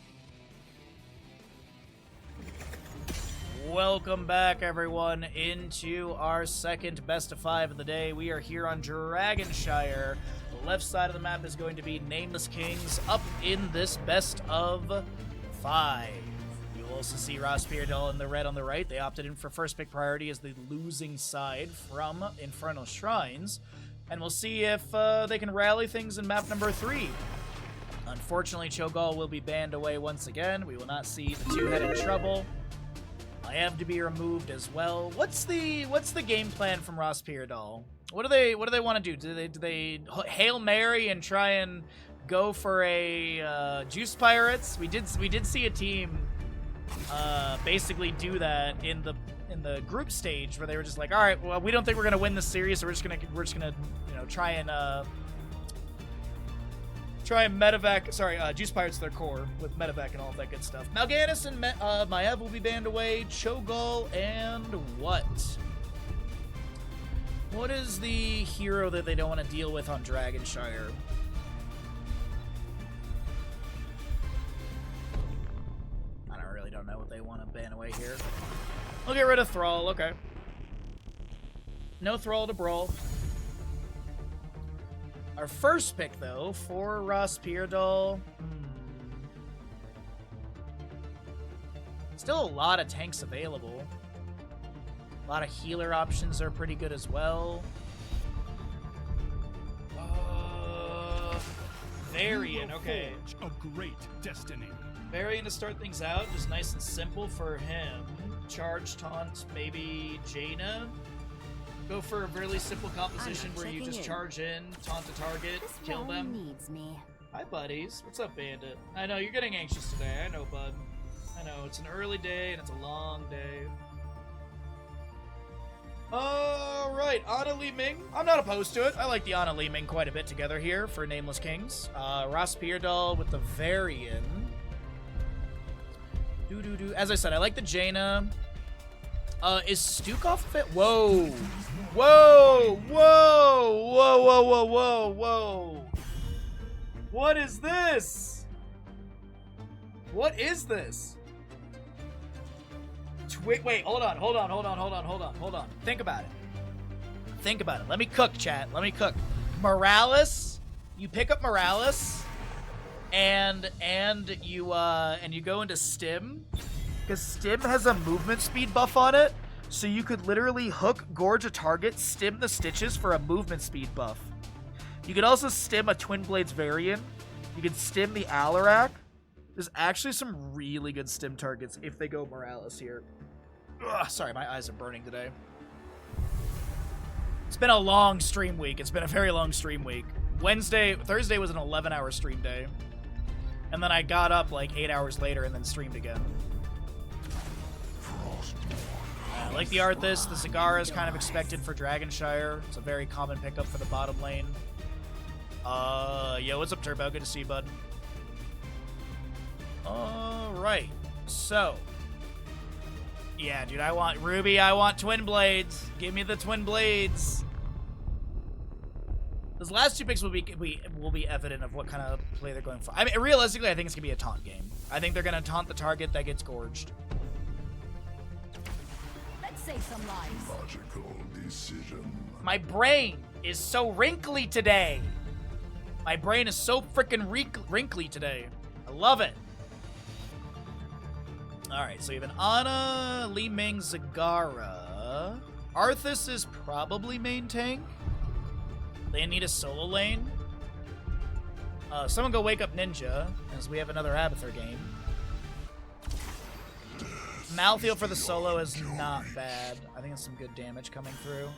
Welcome back, everyone, into our second best of 5 of the day. We are here on Dragonshire. The left side of the map is going to be Nameless Kings up in this best of 5. You'll also see RossPierrDoll in the red on the right. They opted in for first pick priority as the losing side from Infernal Shrines. And we'll see if they can rally things in map number 3. Unfortunately, Cho'Gall will be banned away once again. We will not see the two-headed trouble. I have to be removed as well. What's the game plan from RossPierrDoll? What do they want to do? Do they Hail Mary and try and go for a Juice Pirates? We did see a team basically do that in the group stage where they were just like, all right, well, we don't think we're gonna win this series, so we're just gonna try and Medivh, Juice Pirates their core with Medivh and all of that good stuff. Mal'Ganis and Medivh will be banned away. Cho'Gall and what? What is the hero that they don't want to deal with on Dragonshire? I really don't know what they want to ban away here. We'll get rid of Thrall, okay. No Thrall to brawl. Our first pick, though, for RossPierrDoll. Still a lot of tanks available. A lot of healer options are pretty good as well. Varian, okay. A great destiny. Varian to start things out, just nice and simple for him. Charge, taunt, maybe Jaina. Go for a really simple composition where you just charge in, taunt the target, kill them. Needs me. Hi, buddies. What's up, Bandit? I know, you're getting anxious today. I know, bud. I know, it's an early day and it's a long day. Alright, Ana Li Ming. I'm not opposed to it. I like the Ana Li Ming quite a bit together here for Nameless Kings. RossPierrDoll with the Varian. As I said, I like the Jaina. Is Stukov fit? Whoa! Whoa! Whoa! Whoa! Whoa! Whoa! Whoa! Whoa! What is this? What is this? Wait, hold on. Think about it. Let me cook, chat. Let me cook. Morales, you pick up Morales, and you go into Stim, because Stim has a movement speed buff on it, so you could literally hook, gorge a target, stim the stitches for a movement speed buff. You could also stim a Twin Blades Varian. You could stim the Alarak. There's actually some really good stim targets if they go Morales here. Ugh, sorry, my eyes are burning today. It's been a long stream week. It's been a very long stream week. Thursday was an 11-hour stream day. And then I got up like 8 hours later and then streamed again. I like the Arthas. The Zagara is kind of expected for Dragonshire. It's a very common pickup for the bottom lane. Yo, what's up, Turbo? Good to see you, bud. Alright. So. Yeah, dude, I want Ruby. I want Twin Blades. Give me the Twin Blades. Those last two picks will be evident of what kind of play they're going for. I mean, realistically, I think it's going to be a taunt game. I think they're going to taunt the target that gets gorged. Let's save some lives. Logical decision. My brain is so wrinkly today. My brain is so freaking wrinkly today. I love it. Alright, so you have an Ana, Li Ming, Zagara. Arthas is probably main tank. They need a solo lane. Someone go wake up Ninja, as we have another Abathur game. Malfurion for the solo is not bad. I think it's some good damage coming through.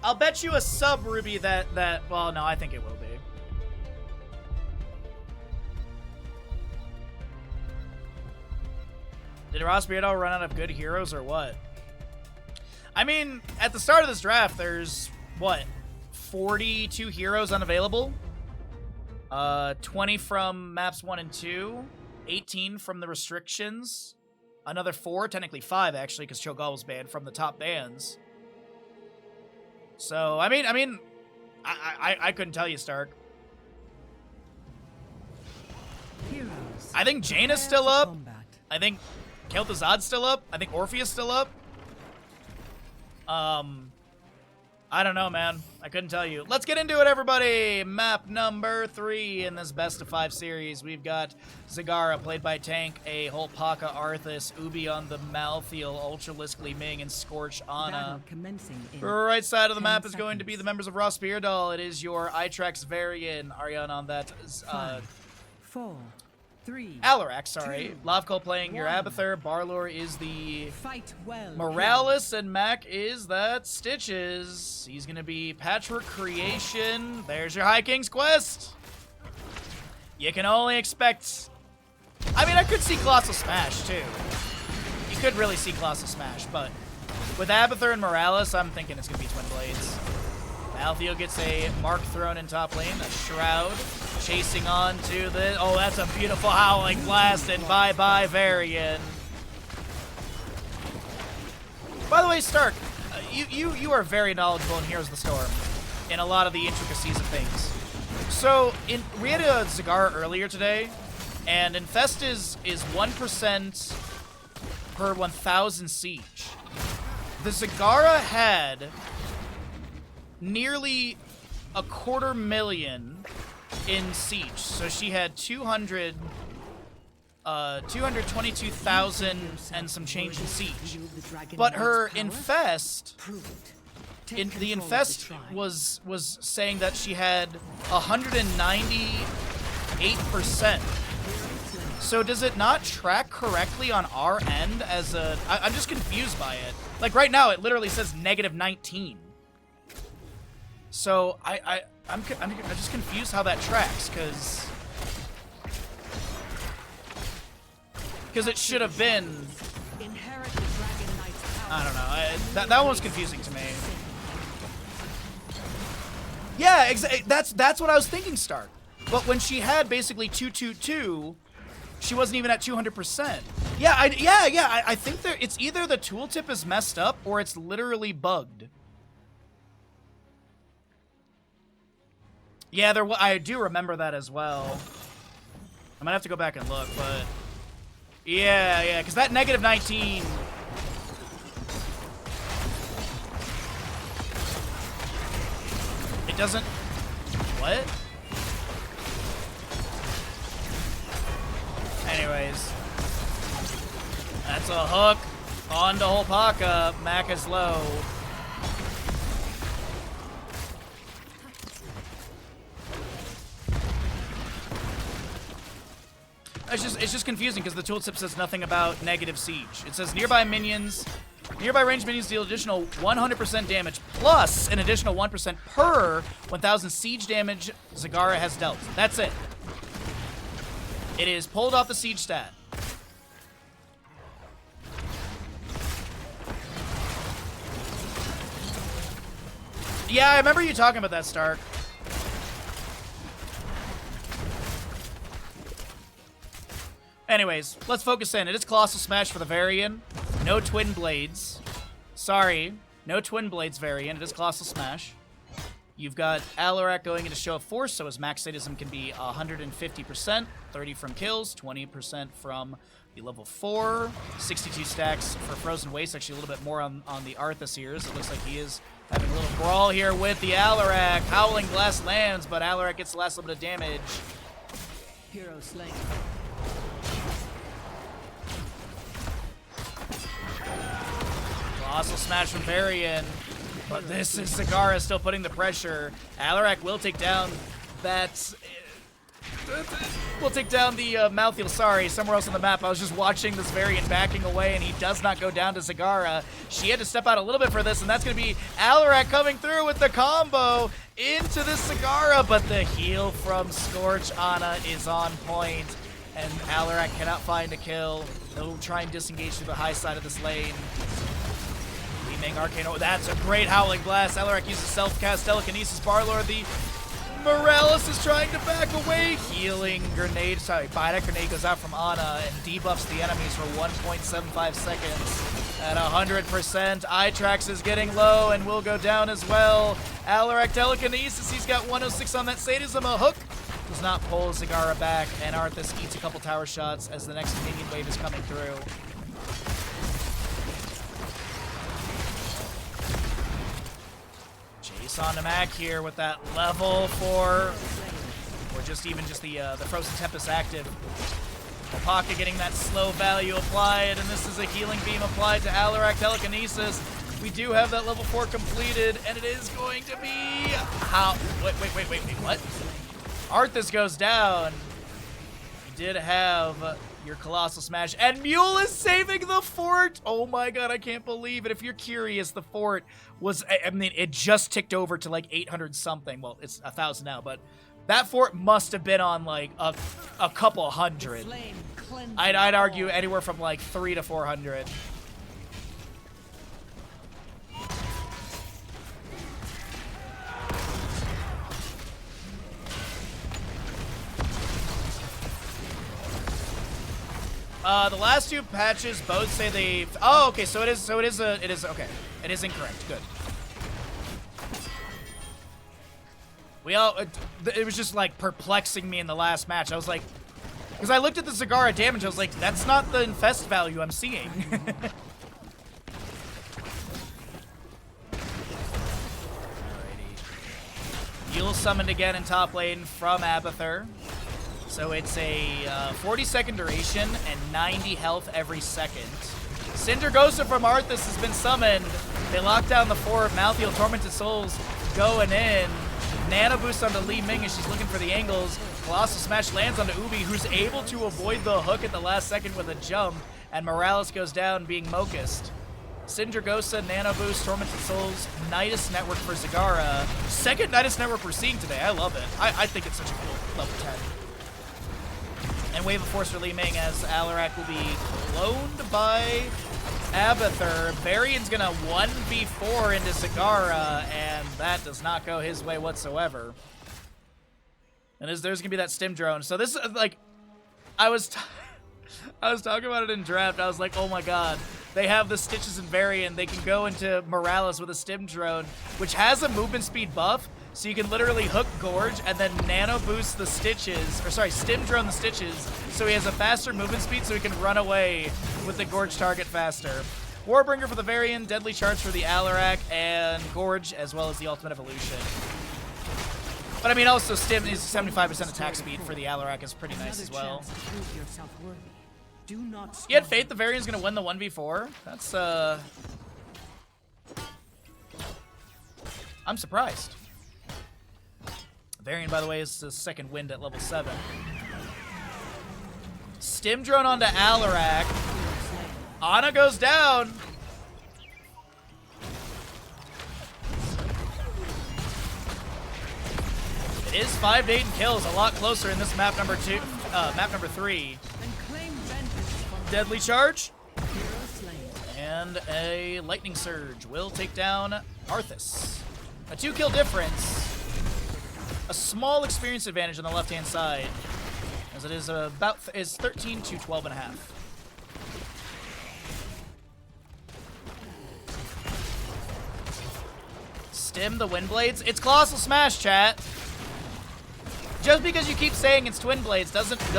I'll bet you a sub Ruby that well, no, I think it will be. Did RossPierrDoll run out of good heroes or what? I mean, at the start of this draft, there's, what, 42 heroes unavailable? 20 from maps 1 and 2, 18 from the restrictions, another 4, technically 5 actually, because Cho'Gall was banned from the top bans. So, I mean, I couldn't tell you, Stark. Heroes. I think Jaina's still up. I think Kel'Thuzad's still up. I think Orpheus still up. I don't know, man. I couldn't tell you. Let's get into it, everybody. Map number 3 in this best of 5 series. We've got Zagara, played by Tank, a Holpaka Arthas, Ubi on the Malthael, Ultralisk Li Ming, and Scorch Ana. Right side of the map is going to be the members of RossPierrDoll. It is your Itrax Varian, Ariana on that. 5, 4, 3. Alarak, sorry. 2, Lavko playing your Abathur. Barlor is the Fight well. Morales, and Mac is that Stitches. He's going to be Patchwork Creation. There's your High King's Quest. You can only expect... I mean, I could see Colossal Smash, too. You could really see Colossal Smash, but with Abathur and Morales, I'm thinking it's going to be Twin Blades. Malthael gets a Mark thrown in top lane, a Shroud, chasing on to the... Oh, that's a beautiful Howling Blast, and bye-bye Varian. By the way, Stark, you are very knowledgeable in Heroes of the Storm, in a lot of the intricacies of things. So, we had a Zagara earlier today, and Infest is 1% per 1,000 siege. The Zagara had nearly 250,000 in siege. So she had 222,000 and some change in siege. But her Infest, the Infest was saying that she had 198%. So does it not track correctly on our end as a... I'm just confused by it. Like right now, it literally says -19. So I'm just confused how that tracks, because it should have been... I don't know. That one was confusing to me. Yeah, that's what I was thinking, Stark. But when she had basically 222, she wasn't even at 200%. Yeah, I think it's either the tooltip is messed up or it's literally bugged. Yeah, I do remember that as well. I might have to go back and look, but... Yeah, because that -19... It doesn't... What? Anyways. That's a hook onto Holpaka. Mac is low. It's just confusing because the tooltip says nothing about negative siege. It says nearby ranged minions deal additional 100% damage plus an additional 1% per 1,000 siege damage Zagara has dealt. That's it. It is pulled off the siege stat. Yeah, I remember you talking about that, Stark. Anyways, let's focus in. It is Colossal Smash for the Varian. No Twin Blades. Sorry, no Twin Blades Varian. It is Colossal Smash. You've got Alarak going into Show of Force, so his max sadism can be 150%, 30 from kills, 20% from the level 4, 62 stacks for Frozen Waste, actually a little bit more on the Arthas here, so it looks like he is having a little brawl here with the Alarak. Howling Blast lands, but Alarak gets the last little bit of damage. Hero slain. Colossal Smash from Varian, but this is Zagara still putting the pressure. Alarak will take down that... We'll take down the Malthael. Sorry, somewhere else on the map. I was just watching this Varian backing away, and he does not go down to Zagara. She had to step out a little bit for this, and that's going to be Alarak coming through with the combo into the Zagara, but the heal from Scorch Ana is on point, and Alarak cannot find a kill. He'll try and disengage to the high side of this lane. Ming Arcane. Oh, that's a great Howling Blast. Alarak uses self-cast Telekinesis. Barlor, the Morales is trying to back away. Healing Grenade. Sorry, Biotic Grenade goes out from Ana and debuffs the enemies for 1.75 seconds. At 100%, Itrax is getting low and will go down as well. Alarak Telekinesis, he's got 106 on that Sadism. A hook does not pull Zagara back, and Arthas eats a couple tower shots as the next minion wave is coming through. Chase on to Mac here with that level 4, or just even just the Frozen Tempest active. Dehaka getting that slow value applied, and this is a healing beam applied to Alarak Telekinesis. We do have that level 4 completed, and it is going to be... How? Wait, what? Arthas goes down. You did have your Colossal Smash, and Mule is saving the fort! Oh my god, I can't believe it. If you're curious, the fort was... I mean, it just ticked over to like 800 something. Well, it's 1,000 now, but... That fort must have been on like a couple hundred. I'd argue anywhere from like 300 to 400. The last 2 patches both say they've... Oh, okay. So it is okay. It is incorrect. Good. It was just like perplexing me in the last match. I was like, because I looked at the Zagara damage, I was like, that's not the infest value I'm seeing. Alrighty. Yule summoned again in top lane from Abathur. So it's a 40-second duration and 90 health every second. Cinder Ghost from Arthas has been summoned. They lock down the 4. Malfurion Tormented Souls going in. Nano boost onto Li Ming as she's looking for the angles. Colossal Smash lands onto Ubi, who's able to avoid the hook at the last second with a jump, and Morales goes down being Mocused. Syndragosa, Nano Boost, Tormented Souls, Nidus Network for Zagara. Second Nidus Network we're seeing today. I love it. I think it's such a cool level 10. And Wave of Force for Li Ming as Alarak will be cloned by Abathur. Varian's gonna 1v4 into Zagara, and that does not go his way whatsoever. And there's gonna be that stim drone. So this is like, I was talking about it in draft. I was like, oh my god, they have the Stitches and Varian. They can go into Morales with a stim drone, which has a movement speed buff. So you can literally hook Gorge and then nano boost the Stitches, or sorry, stim drone the Stitches, so he has a faster movement speed so he can run away with the Gorge target faster. Warbringer for the Varian, Deadly Charge for the Alarak, and Gorge, as well as the Ultimate Evolution. But I mean, also stim is 75% attack speed for the Alarak is pretty nice as well. You had faith the Varian's gonna win the 1v4? That's, I'm surprised. Varian, by the way, is the second wind at level 7. Stim drone onto Alarak. Ana goes down. It is 5 to 8 kills, a lot closer in this map number 3. Deadly Charge. And a Lightning Surge will take down Arthas. A 2-kill difference. A small experience advantage on the left-hand side, as it is is 13 to 12.5. Stim the Windblades. It's Colossal Smash, chat. Just because you keep saying it's Twin Blades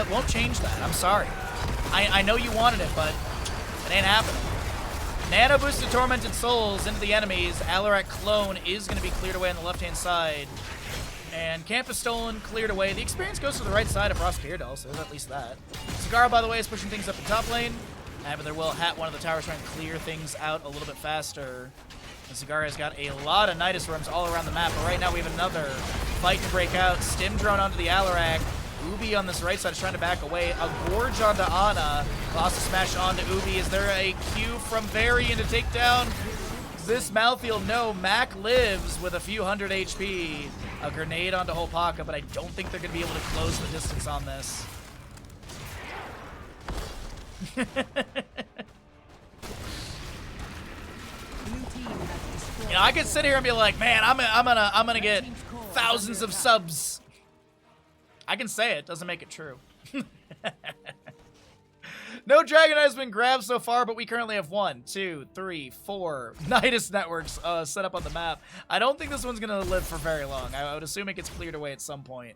won't change that. I'm sorry. I know you wanted it, but it ain't happening. Nano boosted Tormented Souls into the enemies. Alarak clone is going to be cleared away on the left-hand side. And Camp is stolen, cleared away. The experience goes to the right side of RossPierrDoll, so there's at least that. Zagara, by the way, is pushing things up in top lane. But there will hat one of the towers trying to clear things out a little bit faster. And Zagara has got a lot of Nidus Worms all around the map, but right now we have another fight to break out. Stim drone onto the Alarak. Ubi on this right side is trying to back away. A Gorge onto Ana. Colossal Smash onto Ubi. Is there a Q from Varian to take down this Malfurion? No, Mac lives with a few hundred HP. A grenade onto Dehaka, but I don't think they're going to be able to close the distance on this. You know, I could sit here and be like, man, I'm gonna get thousands of subs. I can say it, doesn't make it true. No Dragon has been grabbed so far, but we currently have 1, 2, 3, 4 Nidus networks set up on the map. I don't think this one's gonna live for very long. I would assume it gets cleared away at some point.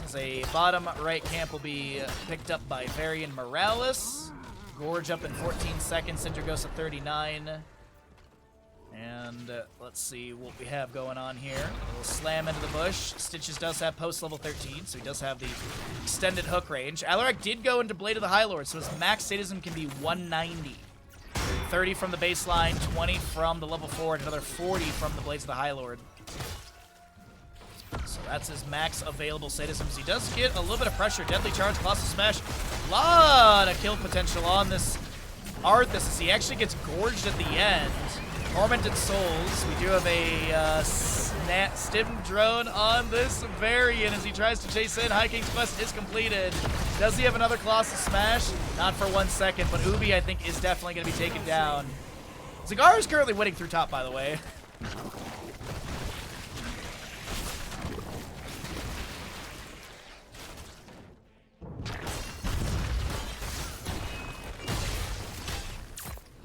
As a bottom right camp will be picked up by Varian Morales. Gorge up in 14 seconds. Cinder goes to 39. And let's see what we have going on here. A little slam into the bush. Stitches does have post level 13, so he does have the extended hook range. Alarak did go into Blade of the High Lord, so his max sadism can be 190. 30 from the baseline, 20 from the level 4, and another 40 from the Blades of the High Lord. So that's his max available sadisms. He does get a little bit of pressure. Deadly Charge, Colossal Smash. Lot of kill potential on this Arthas as he actually gets gorged at the end. Tormented Souls. We do have a stim drone on this Varian as he tries to chase in. High King's Quest is completed. Does he have another Colossal Smash? Not for 1 second, but Ubi, I think, is definitely going to be taken down. Zagara is currently winning through top, by the way.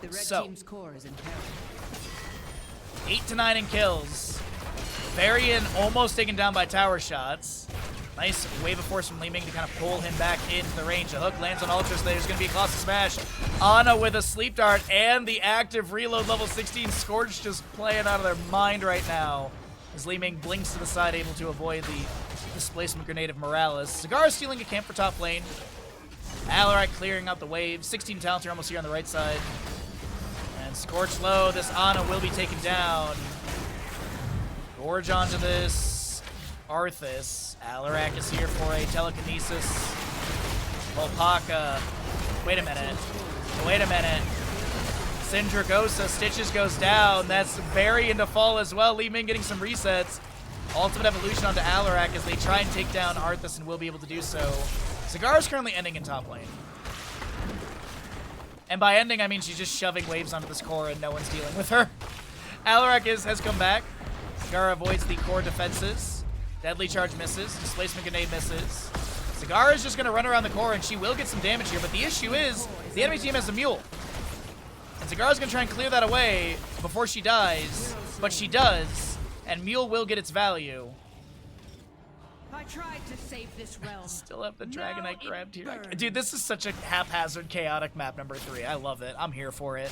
The red team's core is in peril. 8 to 9 in kills. Varian almost taken down by tower shots. Nice wave of force from Li Ming to kind of pull him back into the range. The hook lands on Ultra, so there's going to be a Colossal Smash. Ana with a sleep dart and the active reload level 16. Scorch just playing out of their mind right now. As Li Ming blinks to the side, able to avoid the displacement grenade of Morales. Zagara stealing a camp for top lane. Alarak clearing out the wave. 16 talents are almost here on the right side. And Scorch low, this Ana will be taken down. Gorge onto this Arthas. Alarak is here for a telekinesis. Volpaka. Wait a minute. Syndragosa. Stitches goes down. That's very into fall as well. Li Ming getting some resets. Ultimate Evolution onto Alarak as they try and take down Arthas and will be able to do so. Zagara's currently ending in top lane. And by ending, I mean she's just shoving waves onto this core and no one's dealing with her. Alarak has come back. Zagara avoids the core defenses. Deadly Charge misses. Displacement Grenade misses. Zagara is just going to run around the core and she will get some damage here, but the issue is the enemy team has a mule. And Zagara's going to try and clear that away before she dies, but she does, and mule will get its value. I tried to save this realm. Still have the Dragonite grabbed here. Dude, this is such a haphazard, chaotic map number 3. I love it. I'm here for it.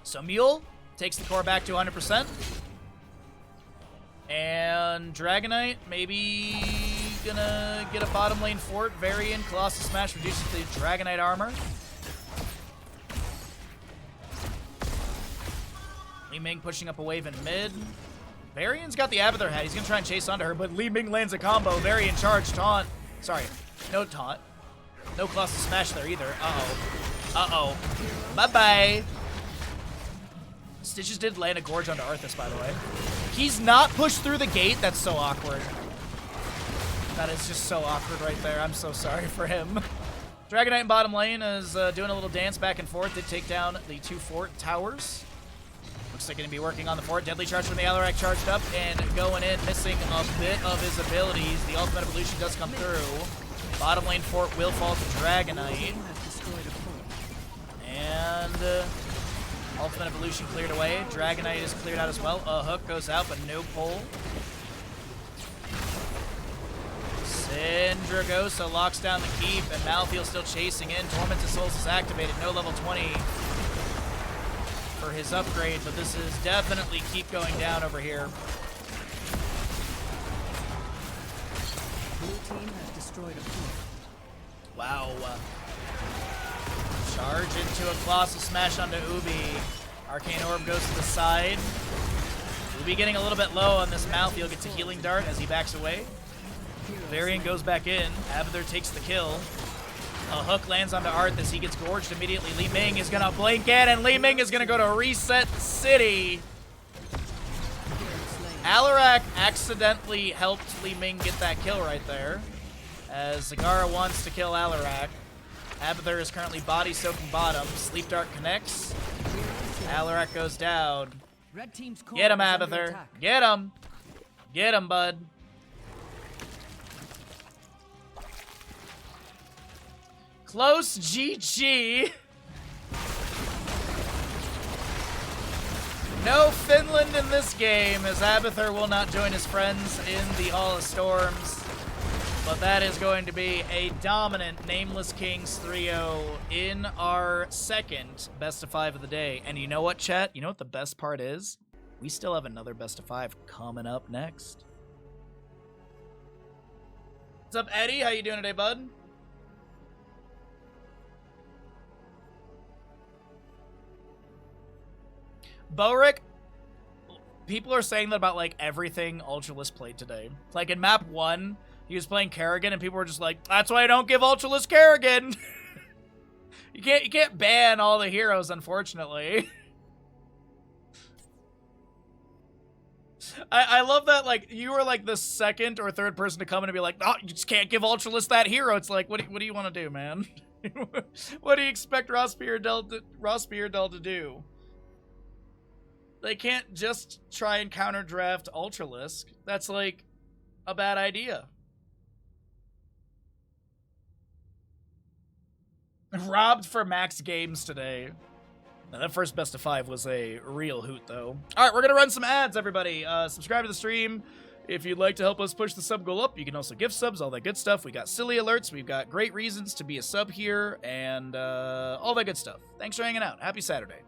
So Mule takes the core back to 100%. And Dragonite maybe gonna get a bottom lane fort. Varian, Colossal Smash reduces the Dragonite armor. Li Ming pushing up a wave in mid. Varian's got the Abathur hat. He's gonna try and chase onto her, but Li Ming lands a combo. Varian charge, taunt. Sorry, no taunt. No Colossal Smash there either. Uh-oh. Bye-bye. Stitches did land a Gorge onto Arthas, by the way. He's not pushed through the gate. That's so awkward. That is just so awkward right there. I'm so sorry for him. Dragonite in bottom lane is doing a little dance back and forth. Did take down the 2 fort towers. Looks like going to be working on the fort. Deadly Charge from the Alarak charged up and going in, missing a bit of his abilities. The Ultimate Evolution does come through. Bottom lane fort will fall to Dragonite. And Ultimate Evolution cleared away. Dragonite is cleared out as well. A hook goes out, but no pull. Syndragosa locks down the keep, and Malfurion still chasing in. Tormented Souls is activated. No level 20 for his upgrade, but this is definitely keep going down over here. Blue team has destroyed a fort. Wow. Charge into a Colossal Smash onto Ubi. Arcane Orb goes to the side. Ubi getting a little bit low on this Malfurion. Gets a Healing Dart as he backs away. Varian goes back in. Abathur takes the kill. A hook lands onto Arthas. He gets gorged immediately. Li Ming is going to blink in, and Li Ming is going to go to Reset City. Alarak accidentally helped Li Ming get that kill right there, as Zagara wants to kill Alarak. Abathur is currently body soaking bottom. Sleep Dart connects. Alarak goes down. Red team's core Get him, is under Abathur. attack. Get him. Get him, bud. Close GG. No Finland in this game, as Abathur will not join his friends in the Hall of Storms. But that is going to be a dominant Nameless Kings 3-0 in our second best of 5 of the day. And you know what, chat? You know what the best part is? We still have another best of 5 coming up next. What's up, Eddie? How you doing today, bud? Boric, people are saying that about, like, everything Ultralisk played today. Like, in map 1, he was playing Kerrigan, and people were just like, that's why I don't give Ultralisk Kerrigan! You can't ban all the heroes, unfortunately. I love that, like, you were, like, the second or third person to come in and be like, oh, you just can't give Ultralisk that hero. It's like, what do you want to do, man? What do you expect RossPierrDoll to do? They can't just try and counter draft Ultralisk. That's like a bad idea. Robbed for max games today. Now, that first best of 5 was a real hoot, though. All right, we're going to run some ads, everybody. Subscribe to the stream. If you'd like to help us push the sub goal up, you can also gift subs, all that good stuff. We got silly alerts. We've got great reasons to be a sub here, and all that good stuff. Thanks for hanging out. Happy Saturday.